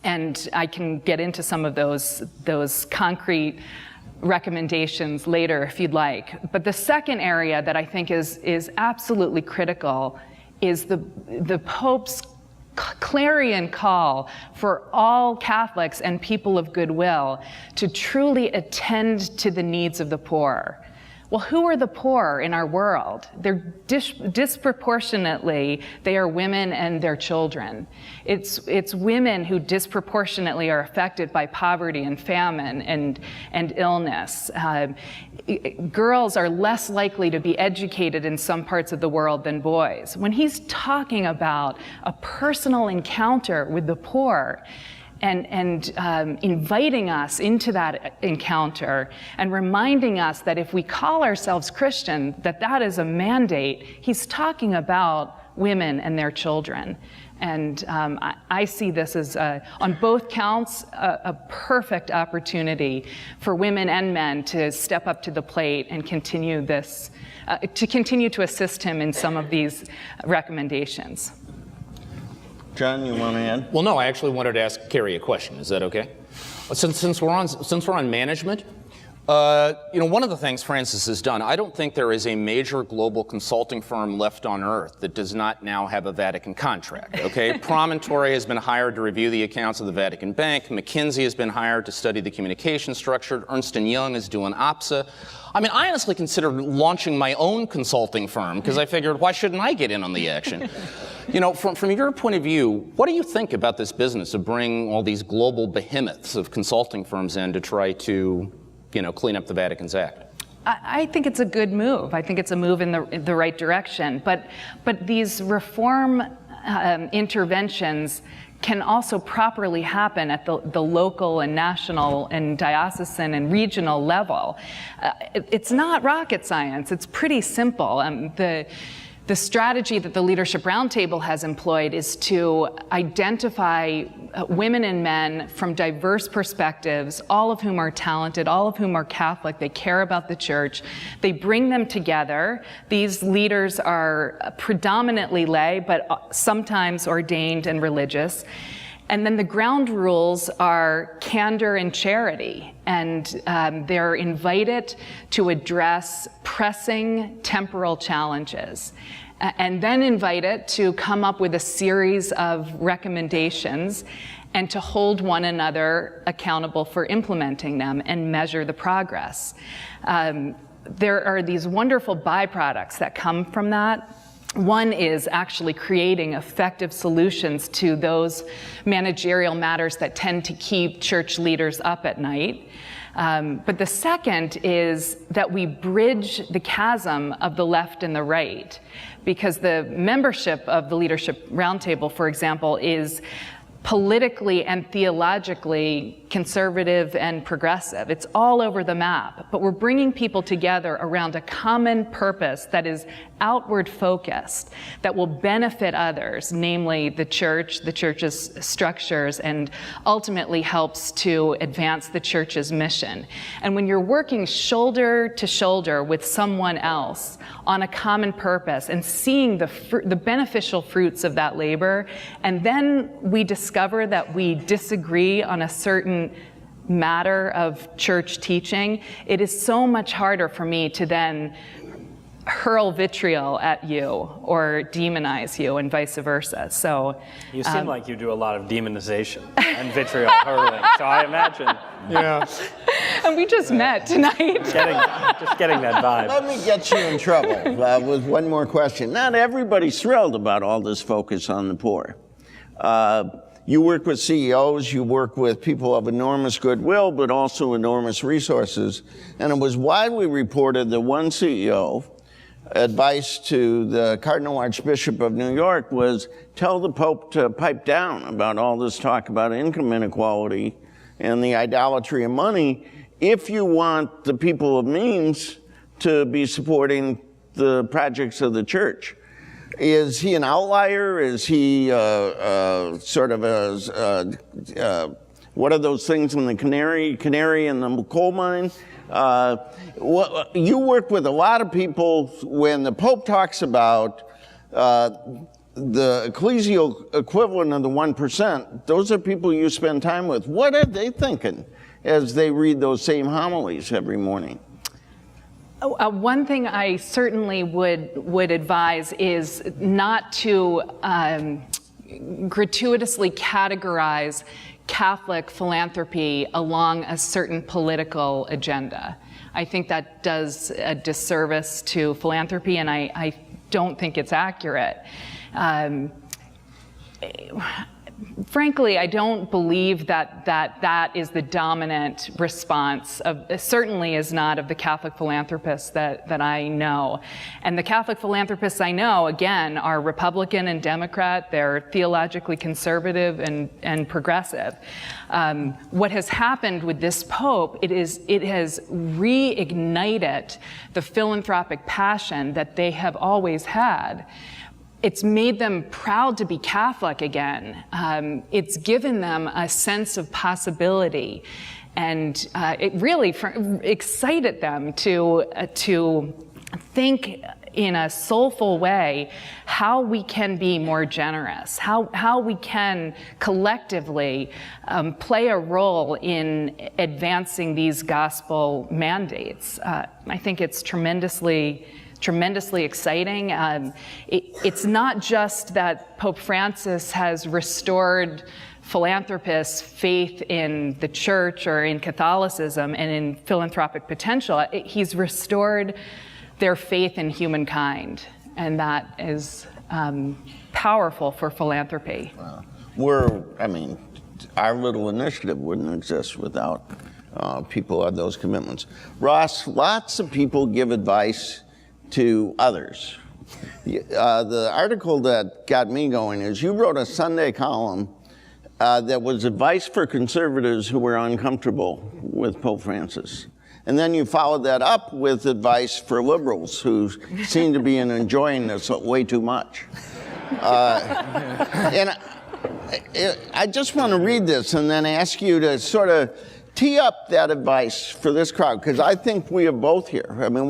Speaker 3: And I can get into some of those concrete recommendations later if you'd like. But the second area that I think is absolutely critical is the Pope's clarion call for all Catholics and people of goodwill to truly attend to the needs of the poor. Well, who are the poor in our world? They're disproportionately, they are women and their children. It's women who disproportionately are affected by poverty and famine and illness. Girls are less likely to be educated in some parts of the world than boys. When he's talking about a personal encounter with the poor, and inviting us into that encounter and reminding us that if we call ourselves Christian, that is a mandate. He's talking about women and their children. And I see this as, on both counts, a perfect opportunity for women and men to step up to the plate and continue this, to continue to assist him in some of these recommendations.
Speaker 2: John, you want to add?
Speaker 4: Well, no, I actually wanted to ask Carrie a question. Is that okay? Since we're on management, one of the things Francis has done, I don't think there is a major global consulting firm left on earth that does not now have a Vatican contract, okay? Promontory has been hired to review the accounts of the Vatican Bank. McKinsey has been hired to study the communication structure. Ernst & Young is doing OPSA. I mean, I honestly considered launching my own consulting firm because I figured, why shouldn't I get in on the action? From your point of view, what do you think about this business of bringing all these global behemoths of consulting firms in to try to, clean up the Vatican's act?
Speaker 3: I think it's a good move. I think it's a move in the right direction. But these reform interventions can also properly happen at the local and national and diocesan and regional level. It's not rocket science. It's pretty simple. The strategy that the Leadership Roundtable has employed is to identify women and men from diverse perspectives, all of whom are talented, all of whom are Catholic, they care about the church. They bring them together. These leaders are predominantly lay, but sometimes ordained and religious. And then the ground rules are candor and charity, and they're invited to address pressing temporal challenges, and then invited to come up with a series of recommendations and to hold one another accountable for implementing them and measure the progress. There are these wonderful byproducts that come from that. One is actually creating effective solutions to those managerial matters that tend to keep church leaders up at night. But the second is that we bridge the chasm of the left and the right, because the membership of the Leadership Roundtable, for example, is politically and theologically conservative and progressive. It's all over the map, but we're bringing people together around a common purpose that is outward focused, that will benefit others, namely the church's structures, and ultimately helps to advance the church's mission. And when you're working shoulder to shoulder with someone else on a common purpose and seeing the beneficial fruits of that labor, and then we discover that we disagree on a certain matter of church teaching, it is so much harder for me to then hurl vitriol at you or demonize you and vice versa. So
Speaker 5: you seem like you do a lot of demonization and vitriol hurling, so I imagine.
Speaker 1: Yeah.
Speaker 3: And we just met tonight.
Speaker 5: Just getting that vibe.
Speaker 2: Let me get you in trouble with one more question. Not everybody's thrilled about all this focus on the poor. You work with CEOs, you work with people of enormous goodwill, but also enormous resources. And it was widely reported that one CEO advice to the Cardinal Archbishop of New York was tell the Pope to pipe down about all this talk about income inequality and the idolatry of money if you want the people of means to be supporting the projects of the church. Is he an outlier? Is he sort of a, what are those things when the canary in the coal mine? You work with a lot of people. When the Pope talks about the ecclesial equivalent of the 1%, those are people you spend time with. What are they thinking as they read those same homilies every morning?
Speaker 3: One thing I certainly would advise is not to gratuitously categorize Catholic philanthropy along a certain political agenda. I think that does a disservice to philanthropy, and I don't think it's accurate. Frankly, I don't believe that is the dominant response certainly is not of the Catholic philanthropists that I know. And the Catholic philanthropists I know, again, are Republican and Democrat. They're theologically conservative and progressive. What has happened with this Pope, it has reignited the philanthropic passion that they have always had. It's made them proud to be Catholic again. It's given them a sense of possibility, and it really excited them to think in a soulful way how we can be more generous, how we can collectively play a role in advancing these gospel mandates. I think it's tremendously exciting. It's not just that Pope Francis has restored philanthropists' faith in the church or in Catholicism and in philanthropic potential. He's restored their faith in humankind, and that is powerful for philanthropy.
Speaker 2: Our little initiative wouldn't exist without people have those commitments. Ross, lots of people give advice to others. The article that got me going is you wrote a Sunday column that was advice for conservatives who were uncomfortable with Pope Francis. And then you followed that up with advice for liberals who seem to be enjoying this way too much. And I just want to read this and then ask you to sort of tee up that advice for this crowd, because I think we have both here. I mean,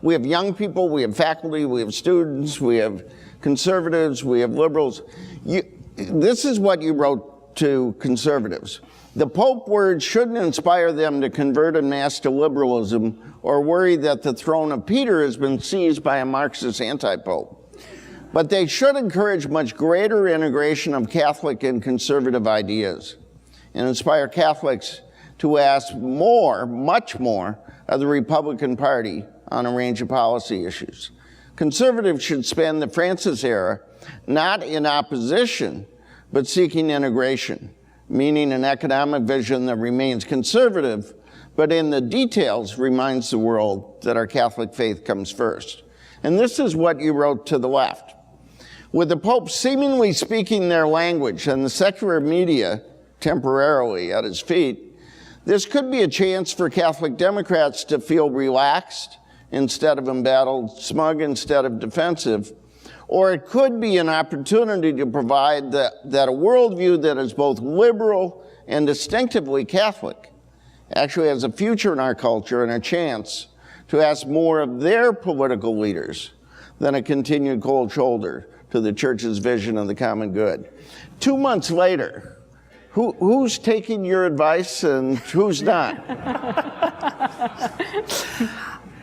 Speaker 2: we have young people, we have faculty, we have students, we have conservatives, we have liberals. This is what you wrote to conservatives. The Pope words shouldn't inspire them to convert en masse to liberalism or worry that the throne of Peter has been seized by a Marxist anti-Pope. But they should encourage much greater integration of Catholic and conservative ideas and inspire Catholics to ask more, much more, of the Republican Party on a range of policy issues. Conservatives should spend the Francis era not in opposition, but seeking integration, meaning an economic vision that remains conservative, but in the details reminds the world that our Catholic faith comes first. And this is what you wrote to the left. With the Pope seemingly speaking their language and the secular media temporarily at his feet, this could be a chance for Catholic Democrats to feel relaxed instead of embattled, smug instead of defensive, or it could be an opportunity to provide that a worldview that is both liberal and distinctively Catholic actually has a future in our culture and a chance to ask more of their political leaders than a continued cold shoulder to the Church's vision of the common good. 2 months later, who's taking your advice and who's not?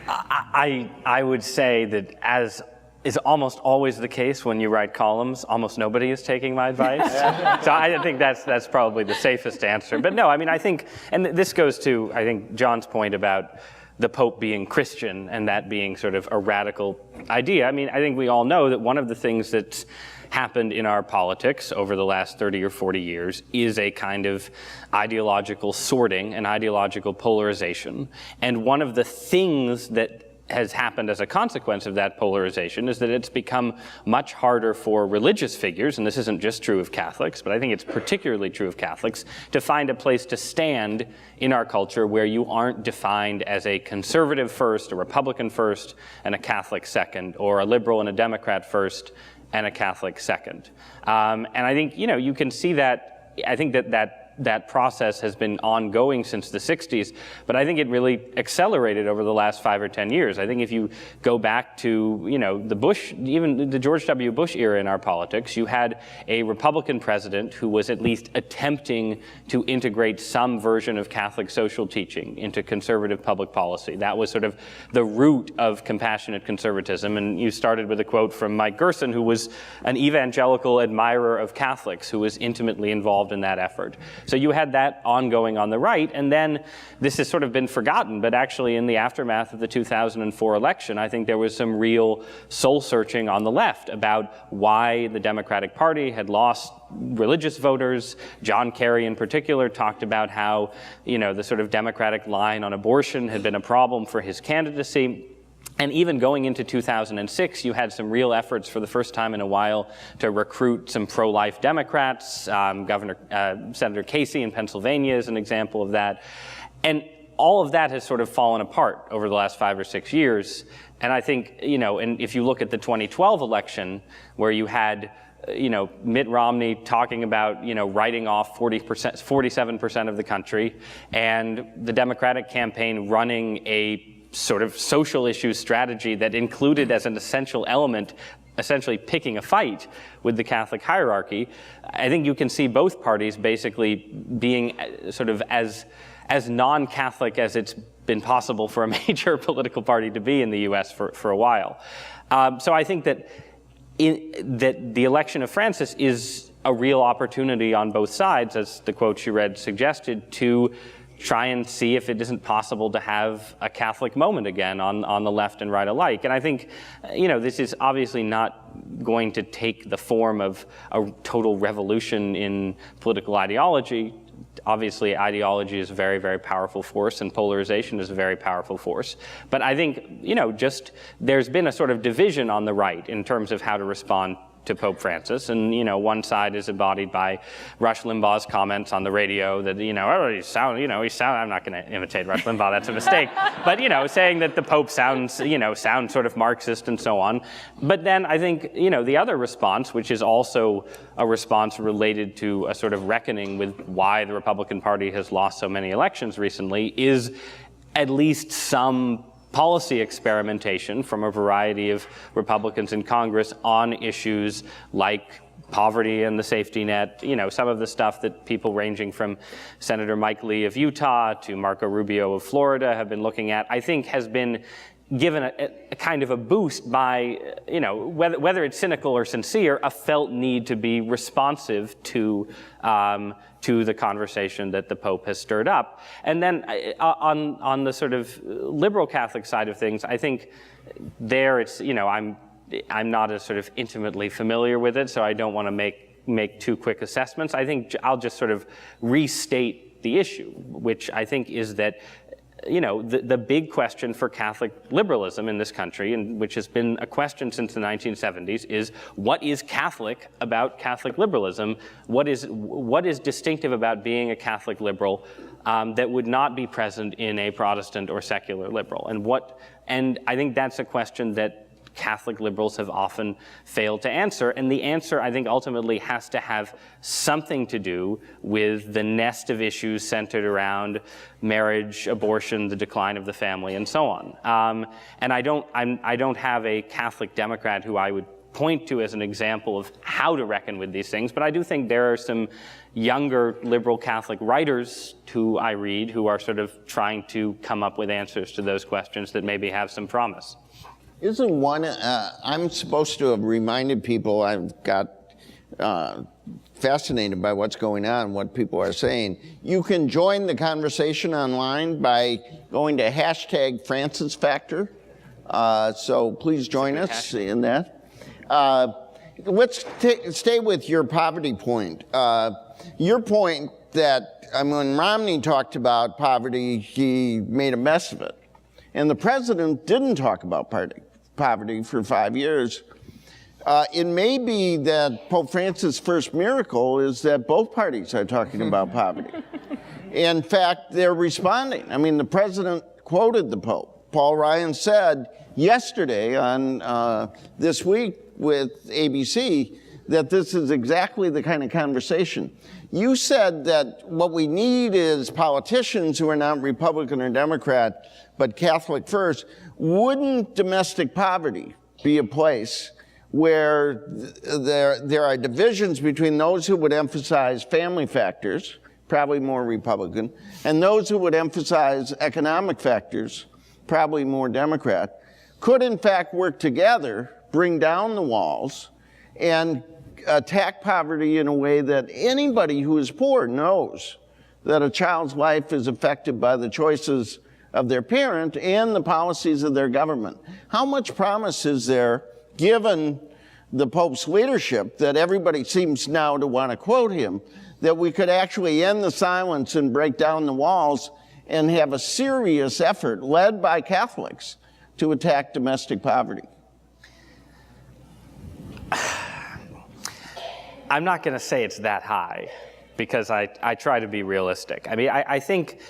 Speaker 5: I would say that, as is almost always the case when you write columns, almost nobody is taking my advice. So I think that's probably the safest answer. But no, I mean, I think, and this goes to, I think, John's point about the Pope being Christian and that being sort of a radical idea. I mean, I think we all know that one of the things that's happened in our politics over the last 30 or 40 years is a kind of ideological sorting and ideological polarization. And one of the things that has happened as a consequence of that polarization is that it's become much harder for religious figures, and this isn't just true of Catholics, but I think it's particularly true of Catholics, to find a place to stand in our culture where you aren't defined as a conservative first, a Republican first, and a Catholic second, or a liberal and a Democrat first, and a Catholic second. And I think, you can see that. I think that process has been ongoing since the 60s, but I think it really accelerated over the last 5 or 10 years. I think if you go back to, the Bush, even the George W. Bush era in our politics, you had a Republican president who was at least attempting to integrate some version of Catholic social teaching into conservative public policy. That was sort of the root of compassionate conservatism, and you started with a quote from Mike Gerson, who was an evangelical admirer of Catholics, who was intimately involved in that effort. So you had that ongoing on the right, and then this has sort of been forgotten, but actually in the aftermath of the 2004 election, I think there was some real soul-searching on the left about why the Democratic Party had lost religious voters. John Kerry in particular talked about how, the sort of Democratic line on abortion had been a problem for his candidacy. And even going into 2006, you had some real efforts for the first time in a while to recruit some pro-life Democrats. Senator Casey in Pennsylvania is an example of that. And all of that has sort of fallen apart over the last 5 or 6 years. And I think, and if you look at the 2012 election, where you had Mitt Romney talking about, writing off 47% of the country, and the Democratic campaign running a sort of social issue strategy that included as an essential element essentially picking a fight with the Catholic hierarchy, I think you can see both parties basically being sort of as non-Catholic as it's been possible for a major political party to be in the US for a while. So I think that the election of Francis is a real opportunity on both sides, as the quote you read suggested, to try and see if it isn't possible to have a Catholic moment again on the left and right alike. And I think, this is obviously not going to take the form of a total revolution in political ideology. obviously ideology is a very, very powerful force, and polarization is a very powerful force. But I think, just there's been a sort of division on the right in terms of how to respond to Pope Francis, and one side is embodied by Rush Limbaugh's comments on the radio that I'm not going to imitate Rush Limbaugh, that's a mistake, but saying that the Pope sounds sort of Marxist and so on. But then I think the other response, which is also a response related to a sort of reckoning with why the Republican Party has lost so many elections recently, is at least some policy experimentation from a variety of Republicans in Congress on issues like poverty and the safety net, some of the stuff that people ranging from Senator Mike Lee of Utah to Marco Rubio of Florida have been looking at, I think has been given a kind of a boost by, whether it's cynical or sincere, a felt need to be responsive to the conversation that the Pope has stirred up. And then on the sort of liberal Catholic side of things, I think there it's, I'm not as sort of intimately familiar with it, so I don't want to make too quick assessments. I think I'll just sort of restate the issue, which I think is that the big question for Catholic liberalism in this country, and which has been a question since the 1970s, is what is Catholic about Catholic liberalism? What is distinctive about being a Catholic liberal that would not be present in a Protestant or secular liberal? And I think that's a question that Catholic liberals have often failed to answer, and the answer, I think, ultimately has to have something to do with the nest of issues centered around marriage, abortion, the decline of the family, and so on. And I don't have a Catholic Democrat who I would point to as an example of how to reckon with these things, but I do think there are some younger liberal Catholic writers who I read who are sort of trying to come up with answers to those questions that maybe have some promise.
Speaker 2: Isn't one, I'm supposed to have reminded people, I've got fascinated by what's going on, what people are saying. You can join the conversation online by going to #FrancisFactor. So please join us in that. Let's stay with your poverty point. Your point that when Romney talked about poverty, he made a mess of it. And the president didn't talk about poverty for 5 years. It may be that Pope Francis' first miracle is that both parties are talking about poverty. In fact, they're responding. I mean, the president quoted the Pope. Paul Ryan said yesterday on This Week with ABC that this is exactly the kind of conversation. You said that what we need is politicians who are not Republican or Democrat, but Catholic first. Wouldn't domestic poverty be a place where there are divisions between those who would emphasize family factors, probably more Republican, and those who would emphasize economic factors, probably more Democrat, could in fact work together, bring down the walls, and attack poverty in a way that anybody who is poor knows that a child's life is affected by the choices of their parent and the policies of their government. How much promise is there, given the Pope's leadership, that everybody seems now to want to quote him, that we could actually end the silence and break down the walls and have a serious effort led by Catholics to attack domestic poverty?
Speaker 5: I'm not going to say it's that high, because I try to be realistic. I mean, I think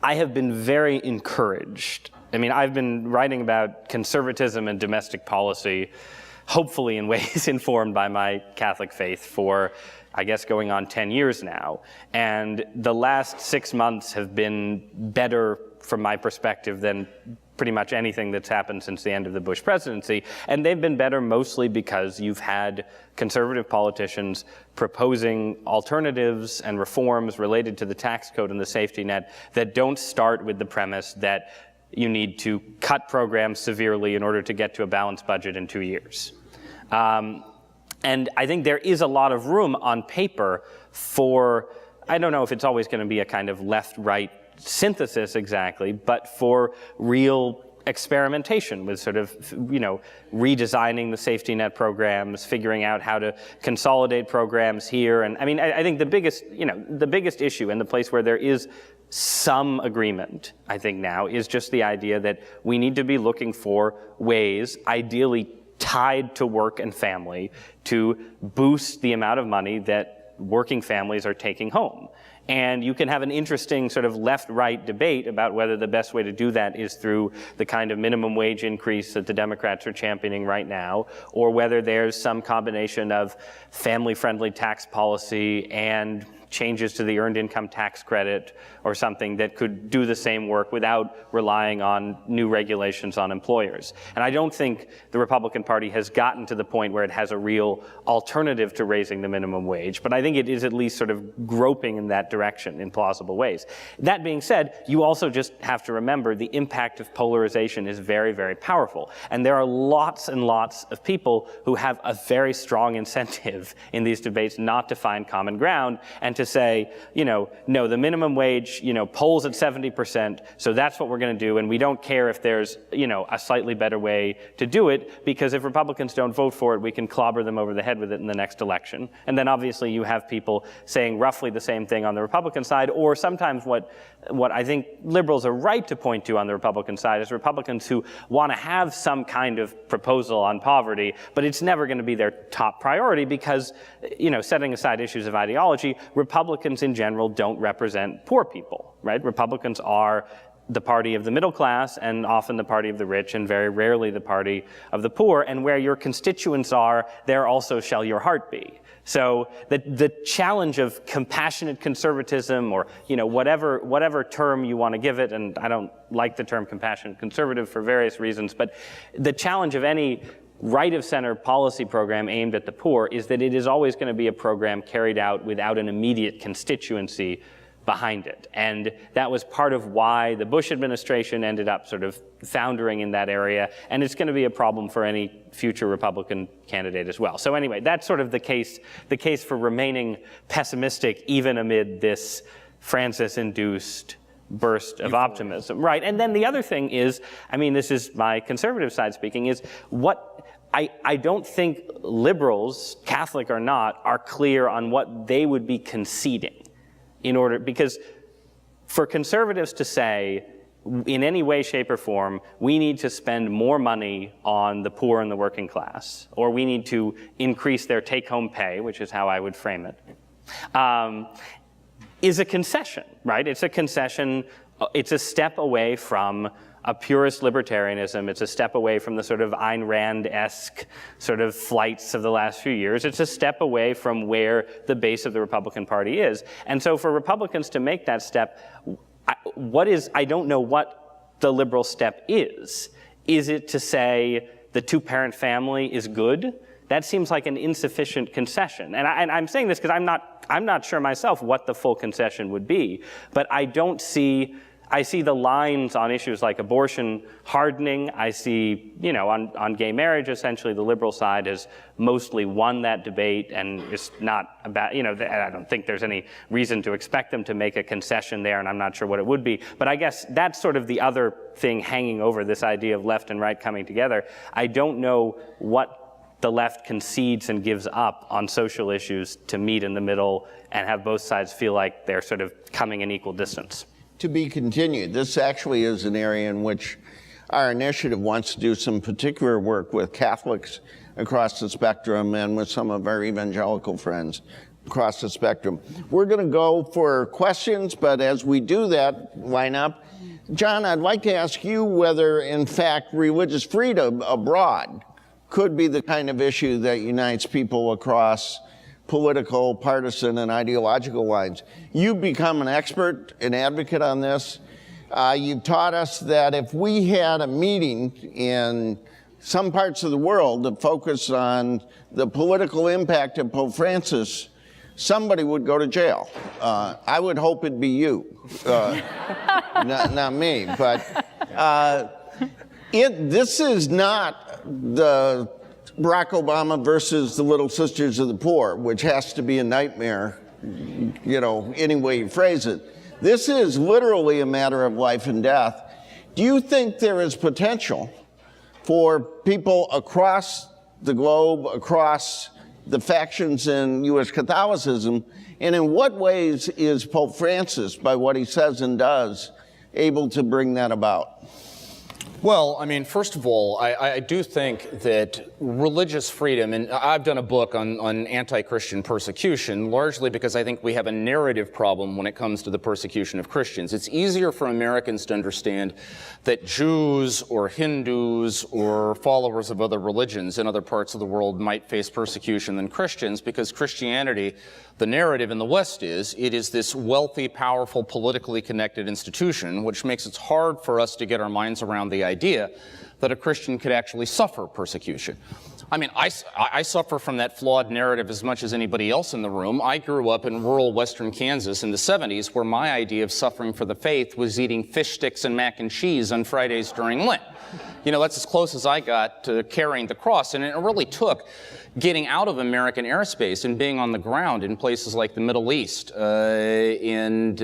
Speaker 5: I have been very encouraged. I mean, I've been writing about conservatism and domestic policy, hopefully in ways informed by my Catholic faith, for, I guess, going on 10 years now. And the last 6 months have been better from my perspective than pretty much anything that's happened since the end of the Bush presidency. And they've been better mostly because you've had conservative politicians proposing alternatives and reforms related to the tax code and the safety net that don't start with the premise that you need to cut programs severely in order to get to a balanced budget in 2 years. And I think there is a lot of room on paper for, I don't know if it's always going to be a kind of left-right synthesis exactly, but for real experimentation with sort of, redesigning the safety net programs, figuring out how to consolidate programs here. And I mean, I think the biggest issue and the place where there is some agreement, I think now, is just the idea that we need to be looking for ways, ideally tied to work and family, to boost the amount of money that working families are taking home. And you can have an interesting sort of left-right debate about whether the best way to do that is through the kind of minimum wage increase that the Democrats are championing right now, or whether there's some combination of family-friendly tax policy and changes to the earned income tax credit or something that could do the same work without relying on new regulations on employers. And I don't think the Republican Party has gotten to the point where it has a real alternative to raising the minimum wage, but I think it is at least sort of groping in that direction in plausible ways. That being said, you also just have to remember the impact of polarization is very, very powerful. And there are lots and lots of people who have a very strong incentive in these debates not to find common ground and to say, no, the minimum wage, polls at 70%, so that's what we're going to do, and we don't care if there's, a slightly better way to do it, because if Republicans don't vote for it, we can clobber them over the head with it in the next election. And then obviously you have people saying roughly the same thing on the Republican side, or sometimes what I think liberals are right to point to on the Republican side is Republicans who want to have some kind of proposal on poverty, but it's never going to be their top priority because, setting aside issues of ideology, Republicans in general don't represent poor people, right? Republicans are the party of the middle class and often the party of the rich and very rarely the party of the poor. And where your constituents are, there also shall your heart be. So the challenge of compassionate conservatism, or whatever term you want to give it, and I don't like the term compassionate conservative for various reasons, but the challenge of any right-of-center policy program aimed at the poor is that it is always going to be a program carried out without an immediate constituency behind it. And that was part of why the Bush administration ended up sort of foundering in that area, and it's going to be a problem for any future Republican candidate as well. So anyway, that's sort of the case for remaining pessimistic even amid this Francis-induced burst of optimism. Right, and then the other thing is, this is my conservative side speaking, is I don't think liberals, Catholic or not, are clear on what they would be conceding because for conservatives to say, in any way, shape, or form, we need to spend more money on the poor and the working class, or we need to increase their take-home pay, which is how I would frame it, is a concession, right? It's a concession. It's a step away from a purist libertarianism. It's a step away from the sort of Ayn Rand-esque sort of flights of the last few years. It's a step away from where the base of the Republican Party is. And so for Republicans to make that step, I don't know what the liberal step is. Is it to say the two-parent family is good? That seems like an insufficient concession. And I'm saying this because I'm not sure myself what the full concession would be, but I see the lines on issues like abortion hardening. I see, on gay marriage, essentially the liberal side has mostly won that debate, and it's not about, I don't think there's any reason to expect them to make a concession there, and I'm not sure what it would be. But I guess that's sort of the other thing hanging over this idea of left and right coming together. I don't know what the left concedes and gives up on social issues to meet in the middle and have both sides feel like they're sort of coming in equal distance.
Speaker 2: To be continued. This actually is an area in which our initiative wants to do some particular work with Catholics across the spectrum and with some of our evangelical friends across the spectrum. We're going to go for questions, but as we do that lineup, John, I'd like to ask you whether, in fact, religious freedom abroad could be the kind of issue that unites people across political, partisan, and ideological lines. You've become an expert, an advocate on this. You've taught us that if we had a meeting in some parts of the world that focused on the political impact of Pope Francis, somebody would go to jail. I would hope it'd be you, not me. But this is not the Barack Obama versus the Little Sisters of the Poor, which has to be a nightmare, any way you phrase it. This is literally a matter of life and death. Do you think there is potential for people across the globe, across the factions in U.S. Catholicism, and in what ways is Pope Francis, by what he says and does, able to bring that about?
Speaker 4: Well, I mean, first of all, I do think that religious freedom, and I've done a book on anti-Christian persecution, largely because I think we have a narrative problem when it comes to the persecution of Christians. It's easier for Americans to understand that Jews or Hindus or followers of other religions in other parts of the world might face persecution than Christians, because Christianity, the narrative in the West is, it is this wealthy, powerful, politically connected institution, which makes it hard for us to get our minds around the idea that a Christian could actually suffer persecution. I mean, I suffer from that flawed narrative as much as anybody else in the room. I grew up in rural western Kansas in the 70s, where my idea of suffering for the faith was eating fish sticks and mac and cheese on Fridays during Lent. You know, that's as close as I got to carrying the cross, and it really took getting out of American airspace and being on the ground in places like the Middle East and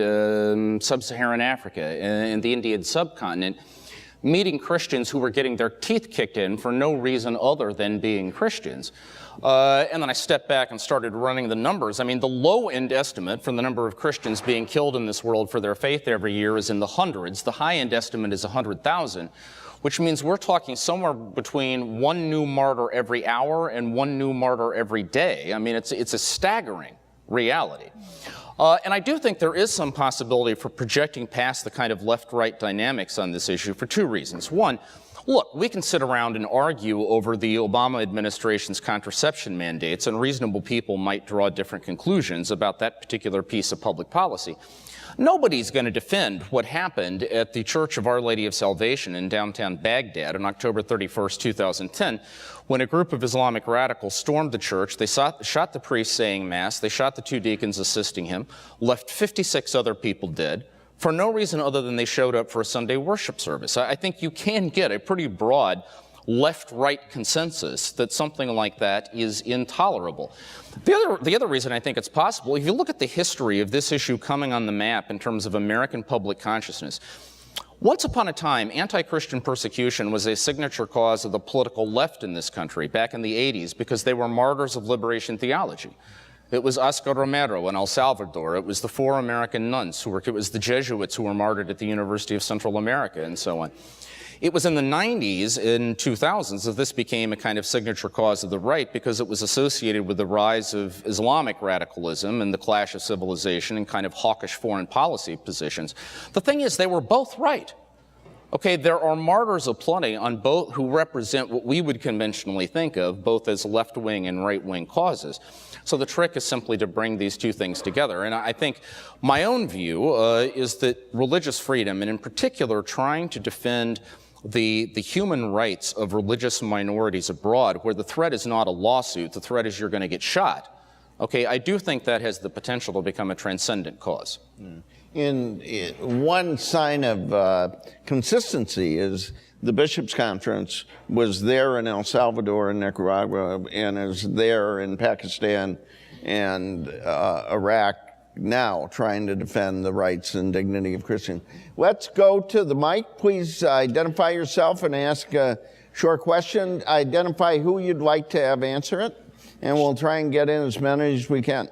Speaker 4: sub-Saharan Africa and the Indian subcontinent, meeting Christians who were getting their teeth kicked in for no reason other than being Christians. And then I stepped back and started running the numbers. I mean, the low-end estimate for the number of Christians being killed in this world for their faith every year is in the hundreds. The high-end estimate is 100,000, which means we're talking somewhere between one new martyr every hour and one new martyr every day. I mean, it's a staggering reality. And I do think there is some possibility for projecting past the kind of left-right dynamics on this issue for two reasons. One, look, we can sit around and argue over the Obama administration's contraception mandates, and reasonable people might draw different conclusions about that particular piece of public policy. Nobody's going to defend what happened at the Church of Our Lady of Salvation in downtown Baghdad on October 31st, 2010, when a group of Islamic radicals stormed the church. They shot the priest saying Mass, they shot the two deacons assisting him, left 56 other people dead, for no reason other than they showed up for a Sunday worship service. I think you can get a pretty broad left-right consensus that something like that is intolerable. The other reason I think it's possible, if you look at the history of this issue coming on the map in terms of American public consciousness, once upon a time, anti-Christian persecution was a signature cause of the political left in this country back in the 80s because they were martyrs of liberation theology. It was Oscar Romero in El Salvador. It was the 4 American nuns it was the Jesuits who were martyred at the University of Central America and so on. It was in the 90s and 2000s that this became a kind of signature cause of the right because it was associated with the rise of Islamic radicalism and the clash of civilization and kind of hawkish foreign policy positions. The thing is, they were both right. Okay, there are martyrs aplenty on both who represent what we would conventionally think of both as left-wing and right-wing causes. So the trick is simply to bring these two things together. And I think my own view is that religious freedom, and in particular trying to defend the human rights of religious minorities abroad, where the threat is not a lawsuit, the threat is you're going to get shot. Okay, I do think that has the potential to become a transcendent cause.
Speaker 2: One sign of consistency is the Bishops' Conference was there in El Salvador and Nicaragua and is there in Pakistan and Iraq now trying to defend the rights and dignity of Christians. Let's go to the mic. Please identify yourself and ask a short question. Identify who you'd like to have answer it, and we'll try and get in as many as we can.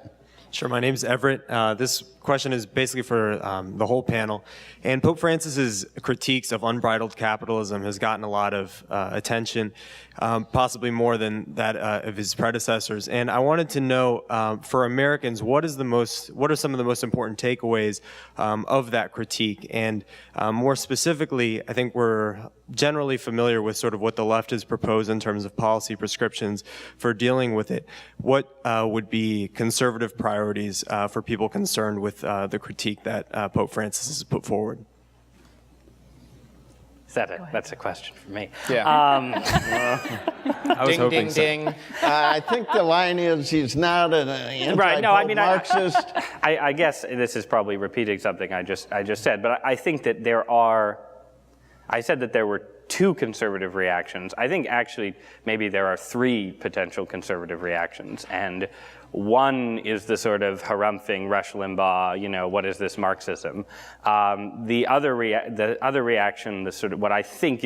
Speaker 6: Sure, my name's Everett. This question is basically for the whole panel. And Pope Francis's critiques of unbridled capitalism has gotten a lot of attention, possibly more than that of his predecessors. And I wanted to know, for Americans, what are some of the most important takeaways of that critique? And more specifically, I think we're generally familiar with sort of what the left has proposed in terms of policy prescriptions for dealing with it. What would be conservative priorities for people concerned with the critique that Pope Francis has put forward?
Speaker 5: That's a question for me.
Speaker 6: Yeah. I was hoping so.
Speaker 4: Ding, ding.
Speaker 2: I think the line is he's not an anti-Marxist.
Speaker 5: I guess this is probably repeating something I just said, but I think that I said that there were 2 conservative reactions. I think actually maybe there are 3 potential conservative reactions. And One is the sort of harumphing Rush Limbaugh, what is this Marxism? The other reaction, the sort of what I think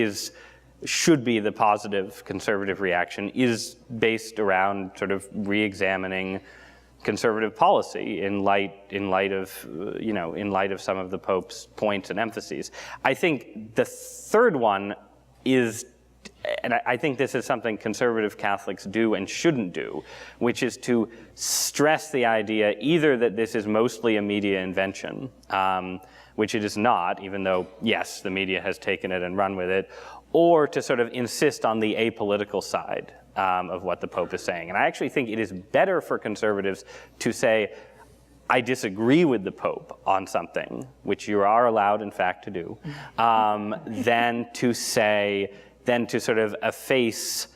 Speaker 5: should be the positive conservative reaction, is based around sort of re-examining conservative policy in light of some of the Pope's points and emphases. I think the third one is, and I think this is something conservative Catholics do and shouldn't do, which is to stress the idea either that this is mostly a media invention, which it is not, even though, yes, the media has taken it and run with it, or to sort of insist on the apolitical side of what the Pope is saying. And I actually think it is better for conservatives to say, I disagree with the Pope on something, which you are allowed, in fact, to do, than to sort of efface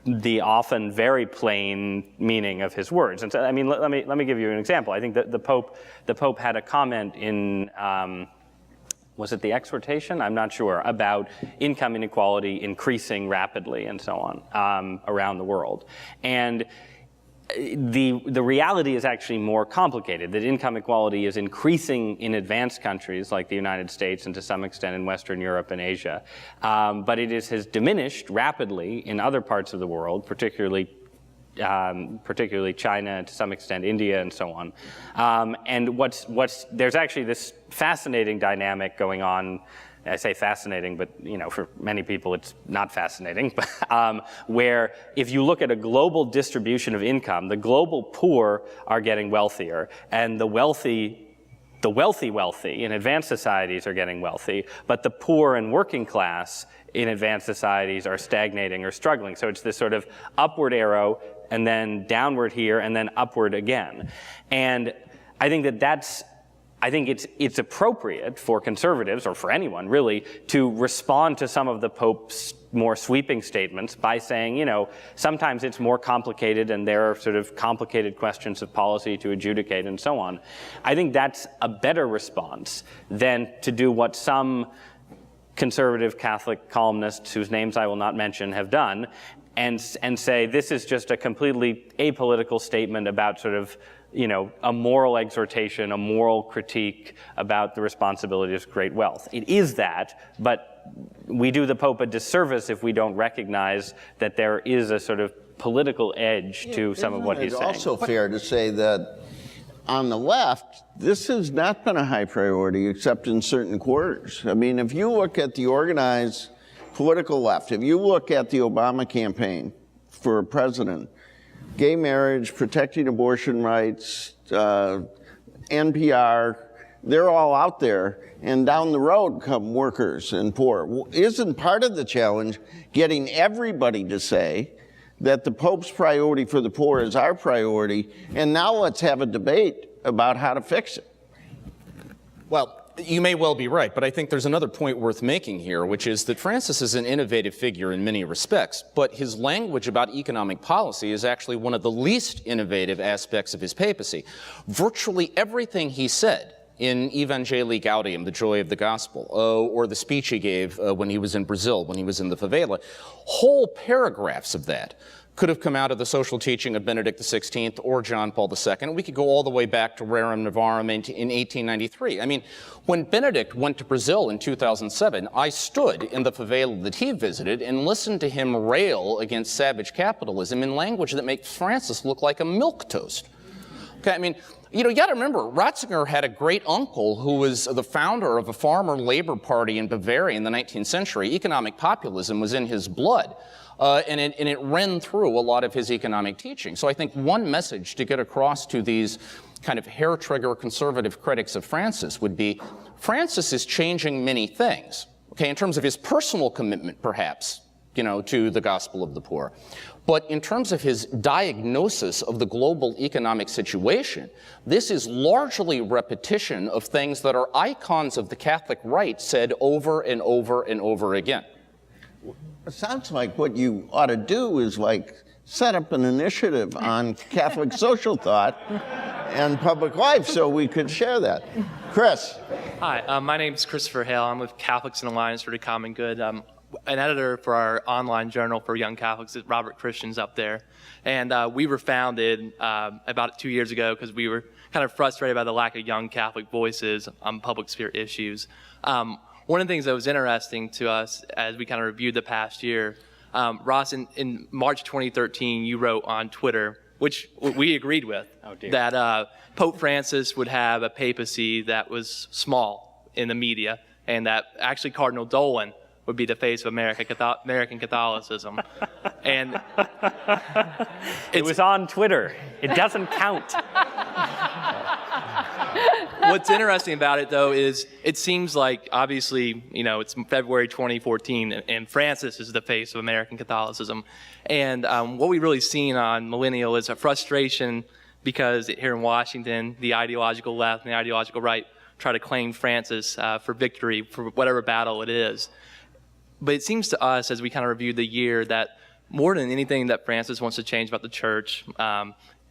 Speaker 5: the often very plain meaning of his words. And so, I mean, let me give you an example. I think that the Pope had a comment in, was it the exhortation? I'm not sure, about income inequality increasing rapidly and so on around the world. And the reality is actually more complicated, that income equality is increasing in advanced countries like the United States and to some extent in Western Europe and Asia. But it has diminished rapidly in other parts of the world, particularly China, to some extent India, and so on. And there's actually this fascinating dynamic going on. I say fascinating, but for many people it's not fascinating. Where if you look at a global distribution of income, the global poor are getting wealthier, and the wealthy in advanced societies are getting wealthy, but the poor and working class in advanced societies are stagnating or struggling. So it's this sort of upward arrow, and then downward here, and then upward again. And I think it's appropriate for conservatives, or for anyone really, to respond to some of the Pope's more sweeping statements by saying, sometimes it's more complicated and there are sort of complicated questions of policy to adjudicate and so on. I think that's a better response than to do what some conservative Catholic columnists, whose names I will not mention, have done, and say this is just a completely apolitical statement about sort of a moral exhortation, a moral critique about the responsibilities of great wealth. It is that, but we do the Pope a disservice if we don't recognize that there is a sort of political edge to some of what he's saying.
Speaker 2: It's also fair to say that on the left, this has not been a high priority except in certain quarters. I mean, if you look at the organized political left, if you look at the Obama campaign for president, gay marriage, protecting abortion rights, NPR, they're all out there, and down the road come workers and poor. Isn't part of the challenge getting everybody to say that the Pope's priority for the poor is our priority, and now let's have a debate about how to fix it?
Speaker 4: Well, you may well be right, but I think there's another point worth making here, which is that Francis is an innovative figure in many respects, but his language about economic policy is actually one of the least innovative aspects of his papacy. Virtually everything he said in Evangelii Gaudium, the joy of the gospel, or the speech he gave when he was in Brazil, when he was in the favela, whole paragraphs of that could have come out of the social teaching of Benedict XVI or John Paul II. We could go all the way back to Rerum Novarum in 1893. I mean, when Benedict went to Brazil in 2007, I stood in the favela that he visited and listened to him rail against savage capitalism in language that makes Francis look like a milquetoast. Okay, I mean, you got to remember, Ratzinger had a great uncle who was the founder of a farmer labor party in Bavaria in the 19th century. Economic populism was in his blood. And it ran through a lot of his economic teaching. So I think one message to get across to these kind of hair-trigger conservative critics of Francis would be, Francis is changing many things, okay, in terms of his personal commitment, perhaps, to the gospel of the poor. But in terms of his diagnosis of the global economic situation, this is largely repetition of things that are icons of the Catholic right said over and over and over again.
Speaker 2: It sounds like what you ought to do is set up an initiative on Catholic social thought and public life so we could share that. Chris.
Speaker 7: Hi, my name is Christopher Hale. I'm with Catholics in Alliance for the Common Good. an editor for our online journal for young Catholics, Robert Christian's up there. And we were founded about 2 years ago because we were kind of frustrated by the lack of young Catholic voices on public sphere issues. One of the things that was interesting to us as we kind of reviewed the past year, Ross, in March 2013, you wrote on Twitter, which we agreed with, that Pope Francis would have a papacy that was small in the media, and that actually Cardinal Dolan would be the face of American Catholicism. And
Speaker 5: it was on Twitter. It doesn't count.
Speaker 7: What's interesting about it, though, is it seems like, obviously, it's February 2014, and Francis is the face of American Catholicism. And what we've really seen on Millennial is a frustration because here in Washington, the ideological left and the ideological right try to claim Francis for victory for whatever battle it is. But it seems to us, as we kind of reviewed the year, that more than anything that Francis wants to change about the church,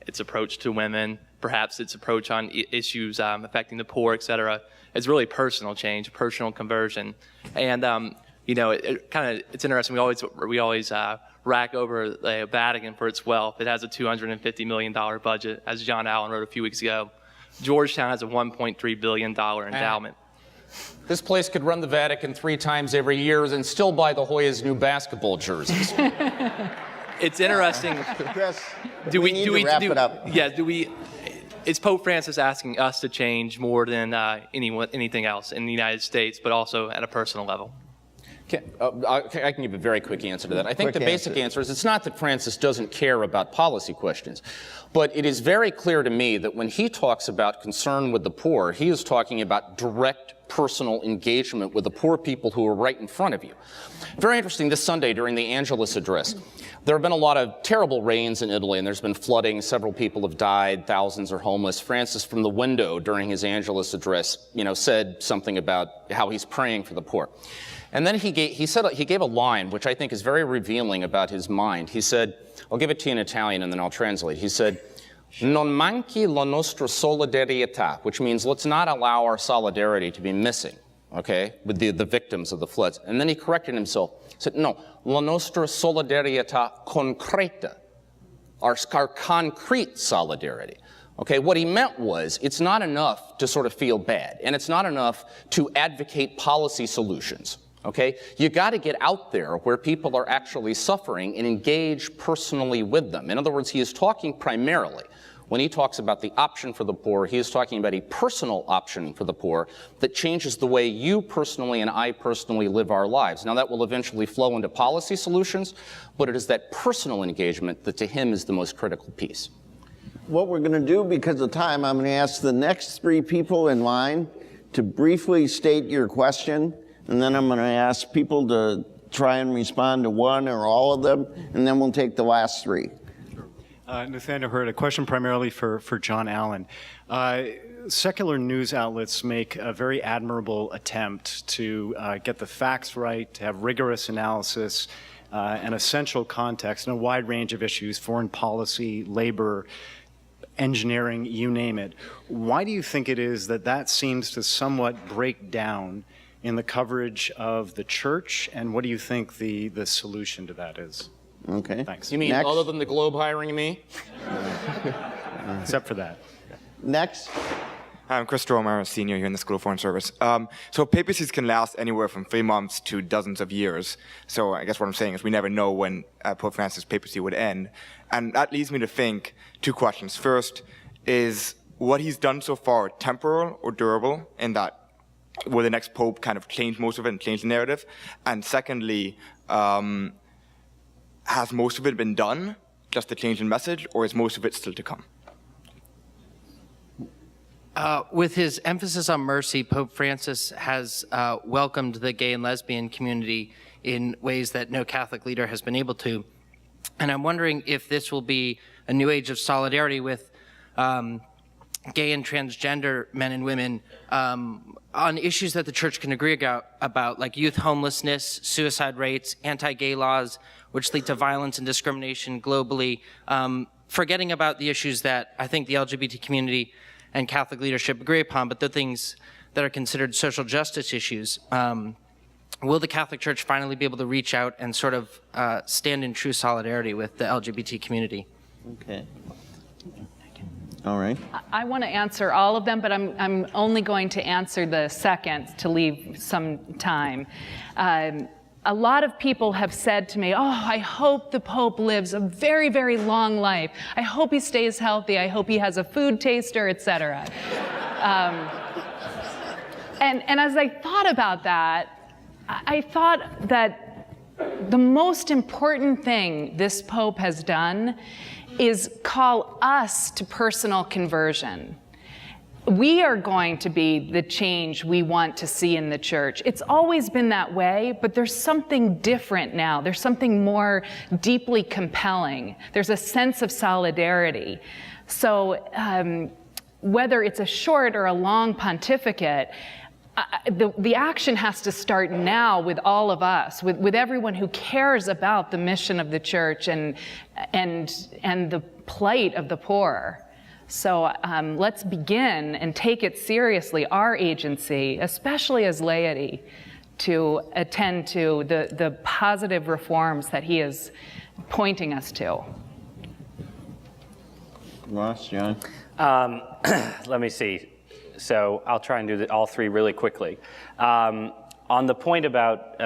Speaker 7: its approach to women, perhaps its approach on issues affecting the poor, et cetera, is really personal change, personal conversion. And, it's interesting. We always rack over the Vatican for its wealth. It has a $250 million budget, as John Allen wrote a few weeks ago. Georgetown has a $1.3 billion endowment.
Speaker 4: This place could run the Vatican 3 times every year and still buy the Hoyas new basketball jerseys.
Speaker 7: It's interesting.
Speaker 2: Chris, we need to wrap it up.
Speaker 7: Yeah, is Pope Francis asking us to change more than anything else in the United States, but also at a personal level?
Speaker 4: I can give a very quick answer to that. I think the basic answer is it's not that Francis doesn't care about policy questions, but it is very clear to me that when he talks about concern with the poor, he is talking about direct personal engagement with the poor people who are right in front of you. Very interesting, this Sunday during the Angelus address, there have been a lot of terrible rains in Italy, and there's been flooding. Several people have died. Thousands are homeless. Francis, from the window during his Angelus address, said something about how he's praying for the poor. And then he gave a line which I think is very revealing about his mind. He said, I'll give it to you in Italian and then I'll translate. He said, "Non manchi la nostra solidarietà," which means let's not allow our solidarity to be missing, okay, with the victims of the floods. And then he corrected himself. He said, "No, la nostra solidarietà concreta," our concrete solidarity. Okay, what he meant was it's not enough to sort of feel bad, and it's not enough to advocate policy solutions. Okay, you got to get out there where people are actually suffering and engage personally with them. In other words, he is talking primarily, when he talks about the option for the poor, he is talking about a personal option for the poor that changes the way you personally and I personally live our lives. Now, that will eventually flow into policy solutions, but it is that personal engagement that to him is the most critical piece.
Speaker 2: What we're going to do, because of time, I'm going to ask the next 3 people in line to briefly state your question, and then I'm going to ask people to try and respond to one or all of them, and then we'll take the last 3.
Speaker 8: Nathaniel Hurd, a question primarily for John Allen. Secular news outlets make a very admirable attempt to get the facts right, to have rigorous analysis, and essential context in a wide range of issues, foreign policy, labor, engineering, you name it. Why do you think it is that seems to somewhat break down in the coverage of the church, and what do you think the solution to that is?
Speaker 2: Okay.
Speaker 8: Thanks.
Speaker 4: You mean
Speaker 2: Next.
Speaker 4: other than the Globe hiring me?
Speaker 8: Except for that.
Speaker 2: Next.
Speaker 9: I'm Chris Stromer, a senior here in the School of Foreign Service. So papacies can last anywhere from 3 months to dozens of years. So I guess what I'm saying is we never know when Pope Francis' papacy would end. And that leads me to think 2 questions. First, is what he's done so far temporal or durable, in that will the next pope kind of change most of it and change the narrative? And secondly, has most of it been done, just the change in message, or is most of it still to come?
Speaker 10: With his emphasis on mercy, Pope Francis has welcomed the gay and lesbian community in ways that no Catholic leader has been able to. And I'm wondering if this will be a new age of solidarity with gay and transgender men and women on issues that the church can agree about, like youth homelessness, suicide rates, anti-gay laws, which lead to violence and discrimination globally, forgetting about the issues that I think the LGBT community and Catholic leadership agree upon, but the things that are considered social justice issues. will the Catholic Church finally be able to reach out and sort of stand in true solidarity with the LGBT community?
Speaker 2: Okay. All right.
Speaker 3: I want to answer all of them, but I'm only going to answer the second to leave some time. A lot of people have said to me, oh, I hope the Pope lives a very, very long life. I hope he stays healthy. I hope he has a food taster, etc. And as I thought about that, I thought that the most important thing this Pope has done is call us to personal conversion. We are going to be the change we want to see in the church. It's always been that way, but there's something different now. There's something more deeply compelling. There's a sense of solidarity. So whether it's a short or a long pontificate, the action has to start now with all of us, with everyone who cares about the mission of the church and the plight of the poor. So let's begin and take it seriously, our agency, especially as laity, to attend to the positive reforms that he is pointing us to.
Speaker 2: Ross, John?
Speaker 5: Let me see. So I'll try and do all three really quickly. On the point about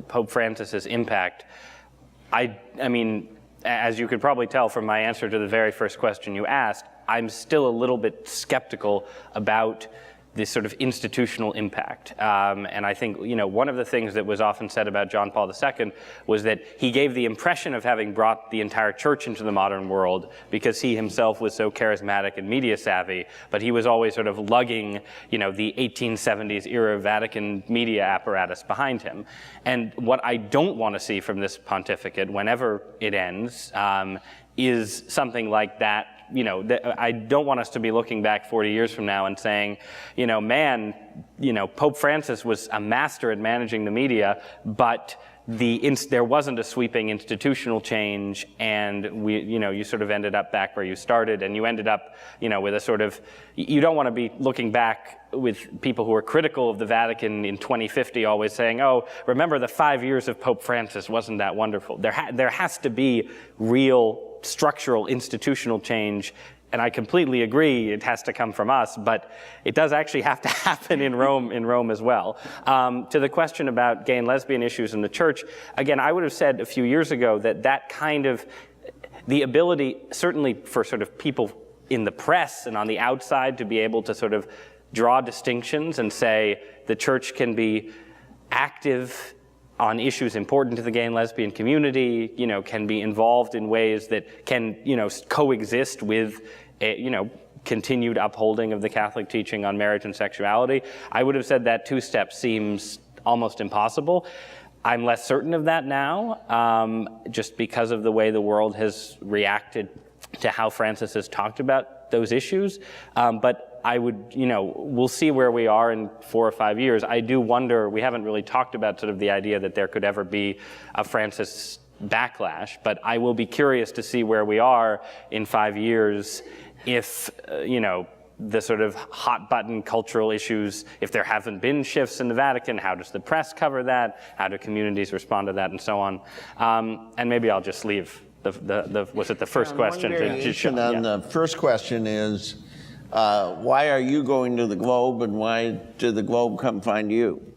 Speaker 5: Pope Francis's impact, I mean, as you could probably tell from my answer to the very first question you asked, I'm still a little bit skeptical about this sort of institutional impact. And I think, one of the things that was often said about John Paul II was that he gave the impression of having brought the entire church into the modern world because he himself was so charismatic and media savvy, but he was always sort of lugging, the 1870s era Vatican media apparatus behind him. And what I don't want to see from this pontificate, whenever it ends, is something like that. I don't want us to be looking back 40 years from now and saying, Pope Francis was a master at managing the media, but there wasn't a sweeping institutional change, and you sort of ended up back where you started, and you ended up, with a sort of, you don't want to be looking back with people who are critical of the Vatican in 2050 always saying, oh, remember the 5 years of Pope Francis, wasn't that wonderful? There has to be real structural institutional change, and I completely agree it has to come from us, but it does actually have to happen in Rome as well. To the question about gay and lesbian issues in the church, again, I would have said a few years ago that kind of, the ability, certainly for sort of people in the press and on the outside, to be able to sort of draw distinctions and say the church can be active on issues important to the gay and lesbian community, can be involved in ways that can, coexist with, continued upholding of the Catholic teaching on marriage and sexuality. I would have said that two-step seems almost impossible. I'm less certain of that now, just because of the way the world has reacted to how Francis has talked about those issues. But I would, we'll see where we are in 4 or 5 years. I do wonder, we haven't really talked about sort of the idea that there could ever be a Francis backlash, but I will be curious to see where we are in 5 years if, the sort of hot button cultural issues, if there haven't been shifts in the Vatican, how does the press cover that? How do communities respond to that, and so on? And maybe I'll just leave was it the first question?
Speaker 2: The first question is, why are you going to the Globe, and why did the Globe come find you?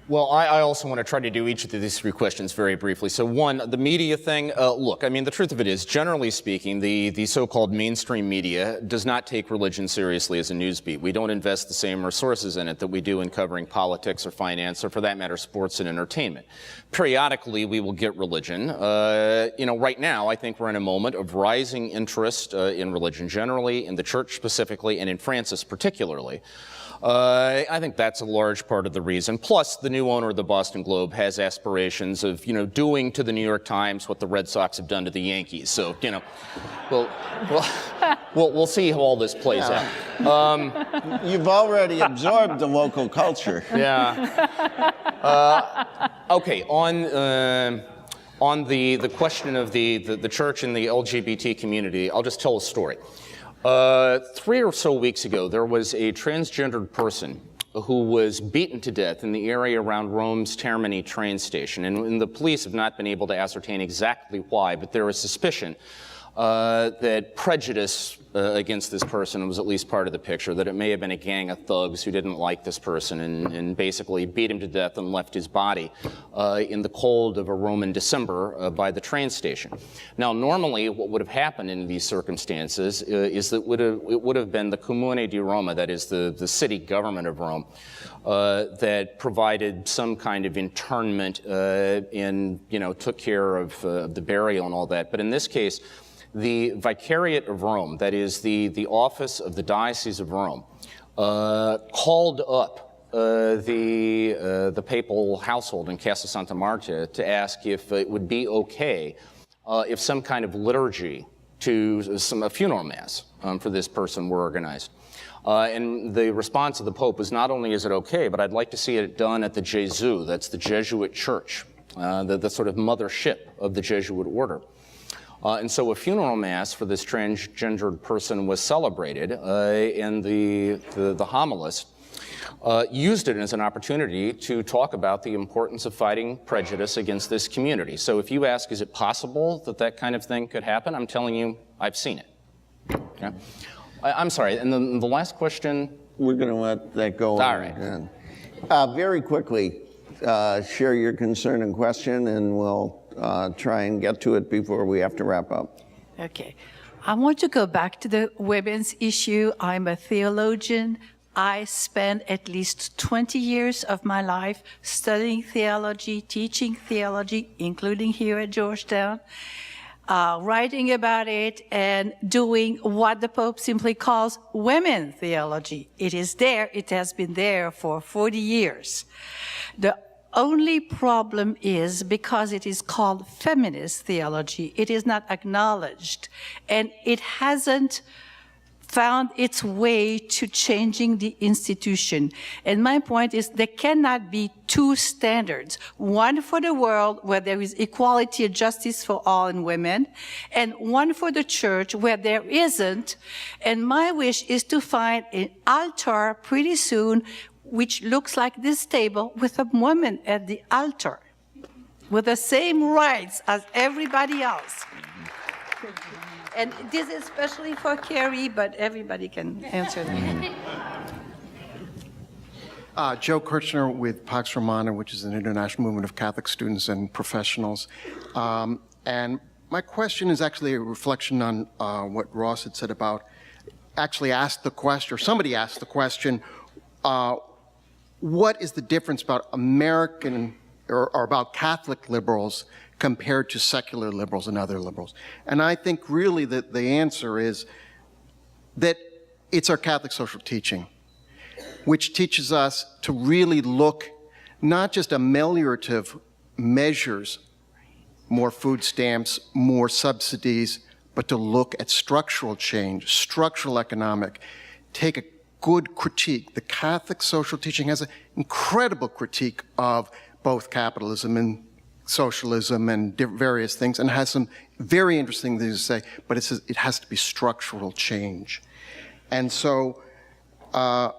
Speaker 4: Well, I also want to try to do each of these three questions very briefly. So one, the media thing, look, I mean, the truth of it is, generally speaking, the so-called mainstream media does not take religion seriously as a news beat. We don't invest the same resources in it that we do in covering politics or finance, or for that matter, sports and entertainment. Periodically, we will get religion. Right now, I think we're in a moment of rising interest in religion generally, in the church specifically, and in Francis particularly. I think that's a large part of the reason. Plus, the new owner of the Boston Globe has aspirations of, doing to the New York Times what the Red Sox have done to the Yankees. So, we'll see how all this plays out.
Speaker 2: You've already absorbed the local culture.
Speaker 4: Yeah. Okay. On the question of the church and the LGBT community, I'll just tell a story. 3 or so weeks ago, there was a transgendered person who was beaten to death in the area around Rome's Termini train station. And the police have not been able to ascertain exactly why, but there is suspicion that prejudice against this person was at least part of the picture, that it may have been a gang of thugs who didn't like this person and basically beat him to death and left his body in the cold of a Roman December by the train station. Now, normally what would have happened in these circumstances is that it would have been the Comune di Roma, that is the city government of Rome, that provided some kind of internment and, took care of the burial and all that. But in this case, the Vicariate of Rome, that is the office of the Diocese of Rome, called up the papal household in Casa Santa Marta to ask if it would be okay if some kind of liturgy to a funeral mass for this person were organized. And the response of the Pope was, not only is it okay, but I'd like to see it done at the Gesù, that's the Jesuit church, the sort of mothership of the Jesuit order. And so a funeral mass for this transgendered person was celebrated, and the homilist used it as an opportunity to talk about the importance of fighting prejudice against this community. So if you ask, is it possible that that kind of thing could happen? I'm telling you, I've seen it. Okay? I'm sorry, and then the last question?
Speaker 2: We're going to let that go.
Speaker 4: All right.
Speaker 2: Very quickly, share your concern and question, and we'll try and get to it before we have to wrap up.
Speaker 11: Okay. I want to go back to the women's issue. I'm a theologian. I spent at least 20 years of my life studying theology, teaching theology, including here at Georgetown, writing about it, and doing what the Pope simply calls women theology. It is there. It has been there for 40 years. The only problem is because it is called feminist theology, it is not acknowledged, and it hasn't found its way to changing the institution. And my point is there cannot be two standards, one for the world where there is equality and justice for all and women, and one for the church where there isn't. And my wish is to find an altar pretty soon which looks like this table with a woman at the altar with the same rights as everybody else. And this is especially for Carrie, but everybody can answer that.
Speaker 12: Joe Kirchner with Pax Romana, which is an international movement of Catholic students and professionals. And my question is actually a reflection on what Ross had said about, actually asked the question, or somebody asked the question, what is the difference about American or about Catholic liberals compared to secular liberals and other liberals? And I think really that the answer is that it's our Catholic social teaching, which teaches us to really look not just ameliorative measures, more food stamps, more subsidies, but to look at structural change, structural economic, take a good critique. The Catholic social teaching has an incredible critique of both capitalism and socialism and various things, and has some very interesting things to say, but it says it has to be structural change. And so, and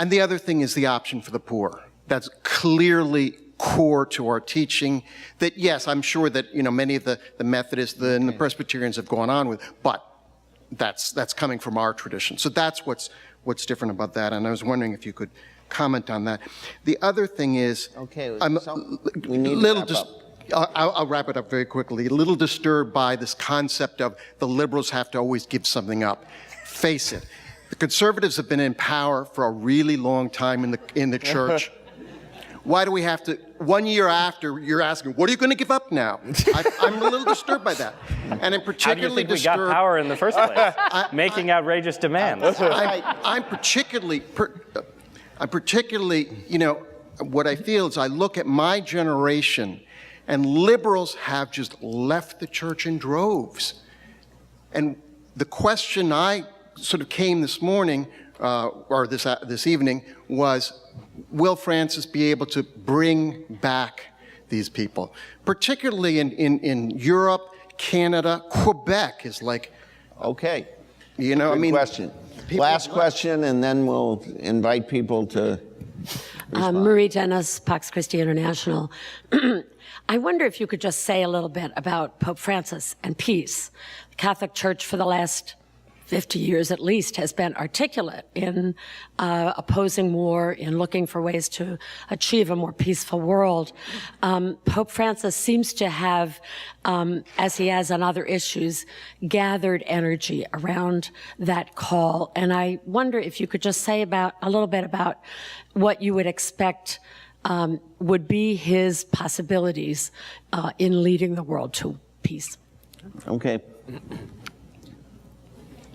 Speaker 12: the other thing is the option for the poor. That's clearly core to our teaching that, yes, I'm sure that, many of the Methodists and the Presbyterians have gone on with, but that's coming from our tradition. So that's what's different about that, and I was wondering if you could comment on that. The other thing is,
Speaker 2: we need to wrap up.
Speaker 12: I'll wrap it up very quickly. A little disturbed by this concept of the liberals have to always give something up. Face it, the conservatives have been in power for a really long time in the church. Why do we have to, 1 year after, you're asking, what are you going to give up now? I'm a little disturbed by that. And I'm particularly
Speaker 5: How do you think we got power in the first place? Making outrageous demands.
Speaker 12: I'm particularly, what I feel is I look at my generation, and liberals have just left the church in droves. And the question I sort of came this morning, or this evening, was, will Francis be able to bring back these people? Particularly in Europe, Canada, Quebec is like,
Speaker 2: okay. Good question. Last question, and then we'll invite people to
Speaker 13: Marie Dennis, Pax Christi International. I wonder if you could just say a little bit about Pope Francis and peace. The Catholic Church for the last 50 years at least has been articulate in opposing war, in looking for ways to achieve a more peaceful world. Pope Francis seems to have, as he has on other issues, gathered energy around that call. And I wonder if you could just say a little bit about what you would expect would be his possibilities in leading the world to peace.
Speaker 2: Okay.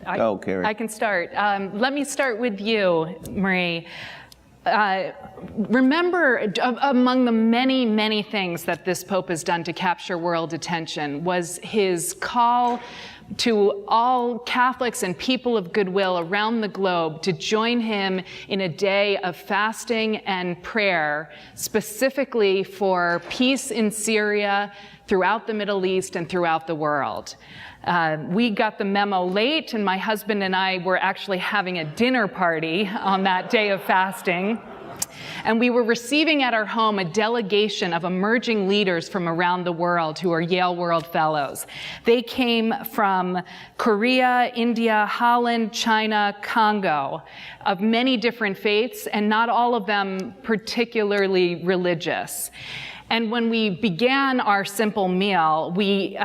Speaker 2: Carrie.
Speaker 3: I can start. Let me start with you, Marie. Remember, among the many, many things that this Pope has done to capture world attention was his call to all Catholics and people of goodwill around the globe to join him in a day of fasting and prayer, specifically for peace in Syria, throughout the Middle East, and throughout the world. We got the memo late, and my husband and I were actually having a dinner party on that day of fasting. And we were receiving at our home a delegation of emerging leaders from around the world who are Yale World Fellows. They came from Korea, India, Holland, China, Congo, of many different faiths, and not all of them particularly religious. And when we began our simple meal, we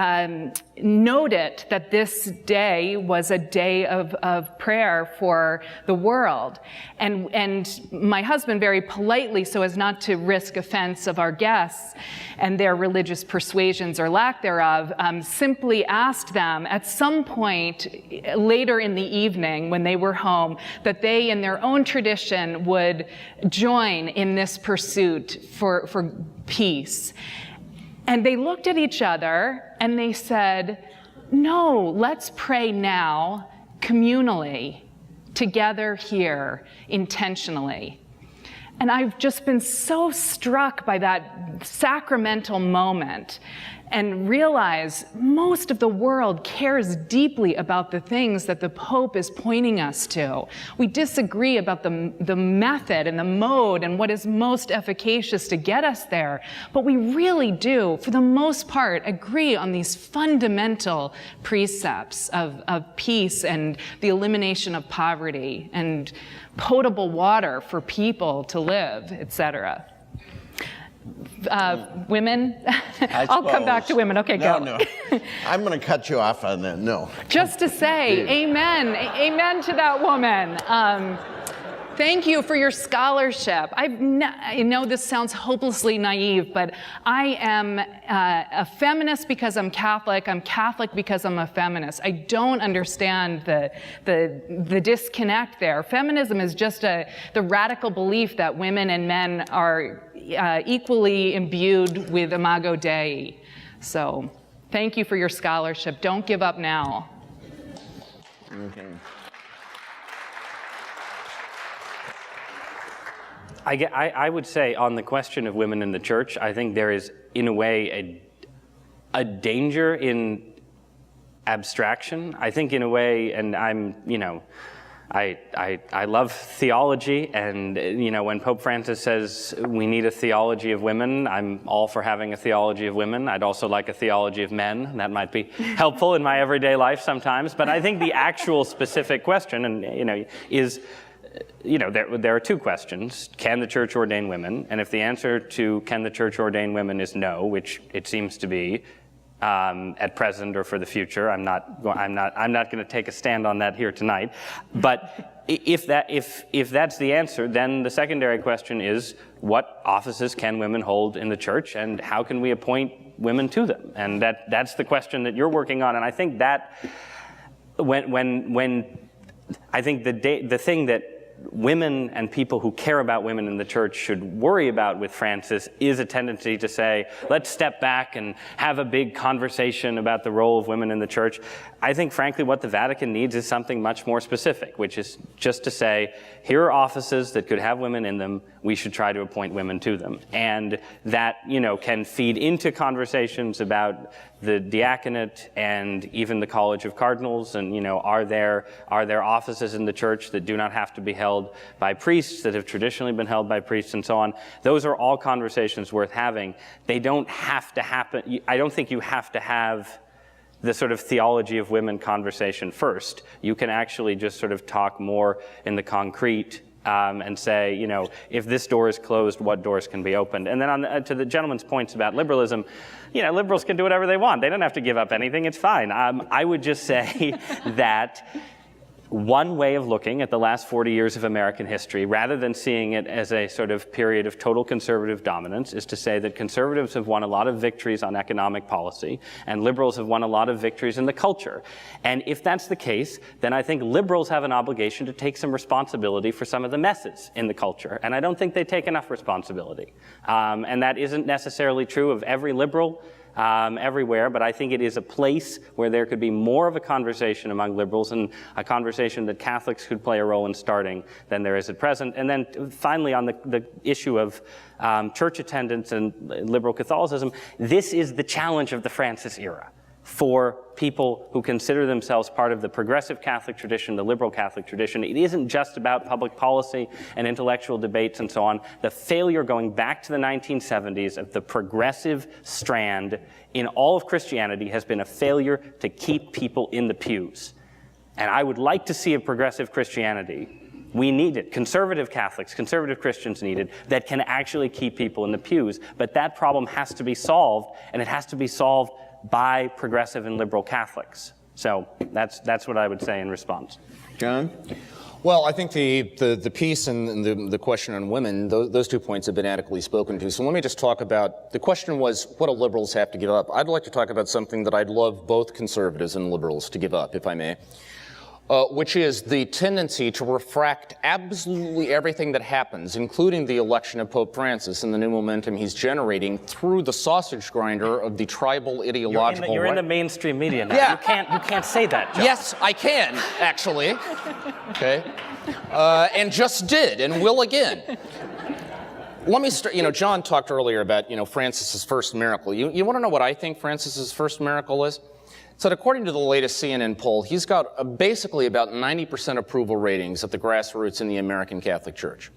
Speaker 3: noted that this day was a day of prayer for the world. And my husband very politely, so as not to risk offense of our guests and their religious persuasions or lack thereof, simply asked them at some point later in the evening when they were home that they, in their own tradition, would join in this pursuit for peace. And they looked at each other and they said, no, let's pray now communally, together here, intentionally. And I've just been so struck by that sacramental moment and realize most of the world cares deeply about the things that the Pope is pointing us to. We disagree about the method and the mode and what is most efficacious to get us there, but we really do, for the most part, agree on these fundamental precepts of peace and the elimination of poverty and potable water for people to live, etc. Women? I'll come back to women. Okay, go.
Speaker 2: No. I'm going to cut you off on that. No.
Speaker 3: Just to say, amen. Amen to that woman. Thank you for your scholarship. I know this sounds hopelessly naive, but I am a feminist because I'm Catholic. I'm Catholic because I'm a feminist. I don't understand the disconnect there. Feminism is just the radical belief that women and men are equally imbued with Imago Dei. So thank you for your scholarship. Don't give up now.
Speaker 2: Okay.
Speaker 5: I would say on the question of women in the church, I think there is, in a way, a danger in abstraction. I think in a way, and I love theology, and when Pope Francis says we need a theology of women, I'm all for having a theology of women. I'd also like a theology of men. That might be helpful in my everyday life sometimes. But I think the actual specific question, is, there are two questions. Can the church ordain women? And if the answer to can the church ordain women is no, which it seems to be at present or for the future, I'm not going to take a stand on that here tonight. But if that's the answer, then the secondary question is, what offices can women hold in the church, and how can we appoint women to them? And that's the question that you're working on. And I think that when I think the thing that women and people who care about women in the church should worry about with Francis is a tendency to say, let's step back and have a big conversation about the role of women in the church. I think, frankly, what the Vatican needs is something much more specific, which is just to say, here are offices that could have women in them. We should try to appoint women to them. And that, can feed into conversations about the diaconate and even the College of Cardinals. And, are there offices in the church that do not have to be held by priests, that have traditionally been held by priests, and so on? Those are all conversations worth having. They don't have to happen. I don't think you have to have the sort of theology of women conversation first. You can actually just sort of talk more in the concrete and say, if this door is closed, what doors can be opened? And then to the gentleman's points about liberalism, liberals can do whatever they want. They don't have to give up anything. It's fine. I would just say that one way of looking at the last 40 years of American history, rather than seeing it as a sort of period of total conservative dominance, is to say that conservatives have won a lot of victories on economic policy, and liberals have won a lot of victories in the culture. And if that's the case, then I think liberals have an obligation to take some responsibility for some of the messes in the culture. And I don't think they take enough responsibility. And that isn't necessarily true of every liberal everywhere, but I think it is a place where there could be more of a conversation among liberals, and a conversation that Catholics could play a role in starting than there is at present. And then finally, on the issue of church attendance and liberal Catholicism, this is the challenge of the Francis era for people who consider themselves part of the progressive Catholic tradition, the liberal Catholic tradition. It isn't just about public policy and intellectual debates and so on. The failure going back to the 1970s of the progressive strand in all of Christianity has been a failure to keep people in the pews. And I would like to see a progressive Christianity. We need it. Conservative Catholics, conservative Christians need it, that can actually keep people in the pews. But that problem has to be solved, and it has to be solved by progressive and liberal Catholics. So that's what I would say in response.
Speaker 2: John?
Speaker 4: Well, I think the piece and the question on women, those 2 points have been adequately spoken to. So let me just talk about, the question was, what do liberals have to give up? I'd like to talk about something that I'd love both conservatives and liberals to give up, if I may. Which is the tendency to refract absolutely everything that happens, including the election of Pope Francis and the new momentum he's generating through the sausage grinder of the tribal ideological.
Speaker 5: You're in the mainstream media now.
Speaker 4: Yeah.
Speaker 5: You can't say that, John.
Speaker 4: Yes, I can, actually. Okay. And just did, and will again. Let me start, John talked earlier about, Francis's first miracle. You want to know what I think Francis's first miracle is? So according to the latest CNN poll, he's got basically about 90% approval ratings at the grassroots in the American Catholic Church.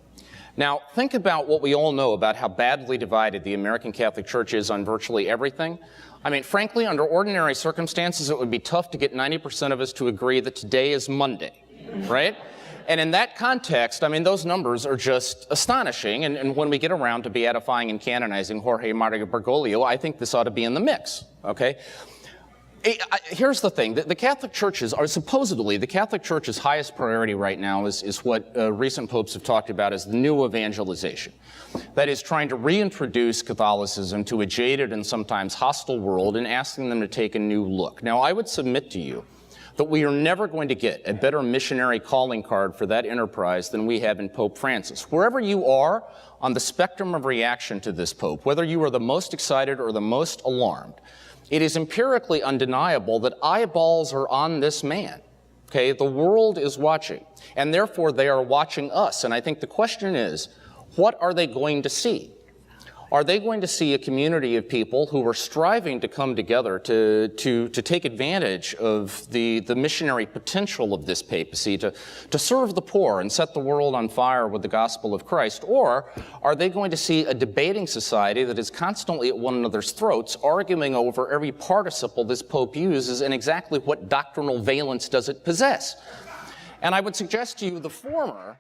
Speaker 4: Now, think about what we all know about how badly divided the American Catholic Church is on virtually everything. I mean, frankly, under ordinary circumstances, it would be tough to get 90% of us to agree that today is Monday, right? And in that context, I mean, those numbers are just astonishing. And when we get around to beatifying and canonizing Jorge Mario Bergoglio, I think this ought to be in the mix, okay? Here's the thing. The Catholic churches are supposedly, the Catholic Church's highest priority right now is what recent popes have talked about as the new evangelization. That is, trying to reintroduce Catholicism to a jaded and sometimes hostile world and asking them to take a new look. Now, I would submit to you that we are never going to get a better missionary calling card for that enterprise than we have in Pope Francis. Wherever you are on the spectrum of reaction to this Pope, whether you are the most excited or the most alarmed, it is empirically undeniable that eyeballs are on this man, okay? The world is watching, and therefore they are watching us. And I think the question is, what are they going to see? Are they going to see a community of people who are striving to come together to take advantage of the missionary potential of this papacy, to serve the poor and set the world on fire with the gospel of Christ? Or are they going to see a debating society that is constantly at one another's throats, arguing over every participle this Pope uses and exactly what doctrinal valence does it possess? And I would suggest to you the former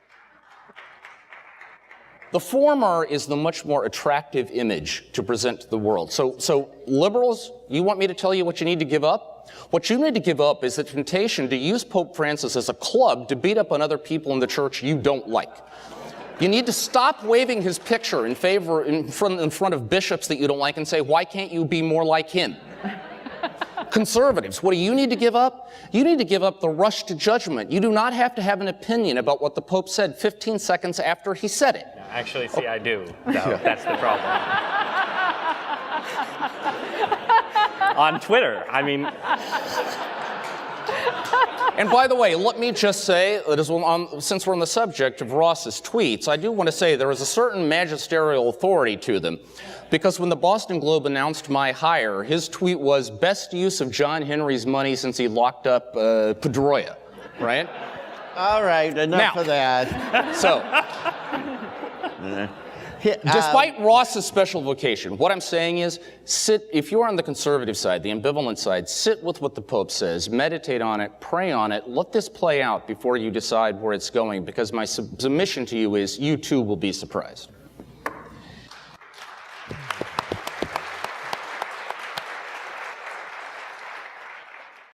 Speaker 4: is the much more attractive image to present to the world. So liberals, you want me to tell you what you need to give up? What you need to give up is the temptation to use Pope Francis as a club to beat up on other people in the church you don't like. You need to stop waving his picture in front of bishops that you don't like and say, why can't you be more like him? Conservatives, what do you need to give up? You need to give up the rush to judgment. You do not have to have an opinion about what the Pope said 15 seconds after he said it.
Speaker 5: Actually, see, I do. No, that's the problem. On Twitter, I mean,
Speaker 4: And by the way, let me just say that since we're on the subject of Ross's tweets, I do want to say there is a certain magisterial authority to them. Because when the Boston Globe announced my hire, his tweet was, best use of John Henry's money since he locked up Pedroia, right?
Speaker 2: All right, enough of that.
Speaker 4: So, despite Ross's special vocation, what I'm saying is, if you're on the conservative side, the ambivalent side, sit with what the Pope says, meditate on it, pray on it, let this play out before you decide where it's going, because my submission to you is you too will be surprised.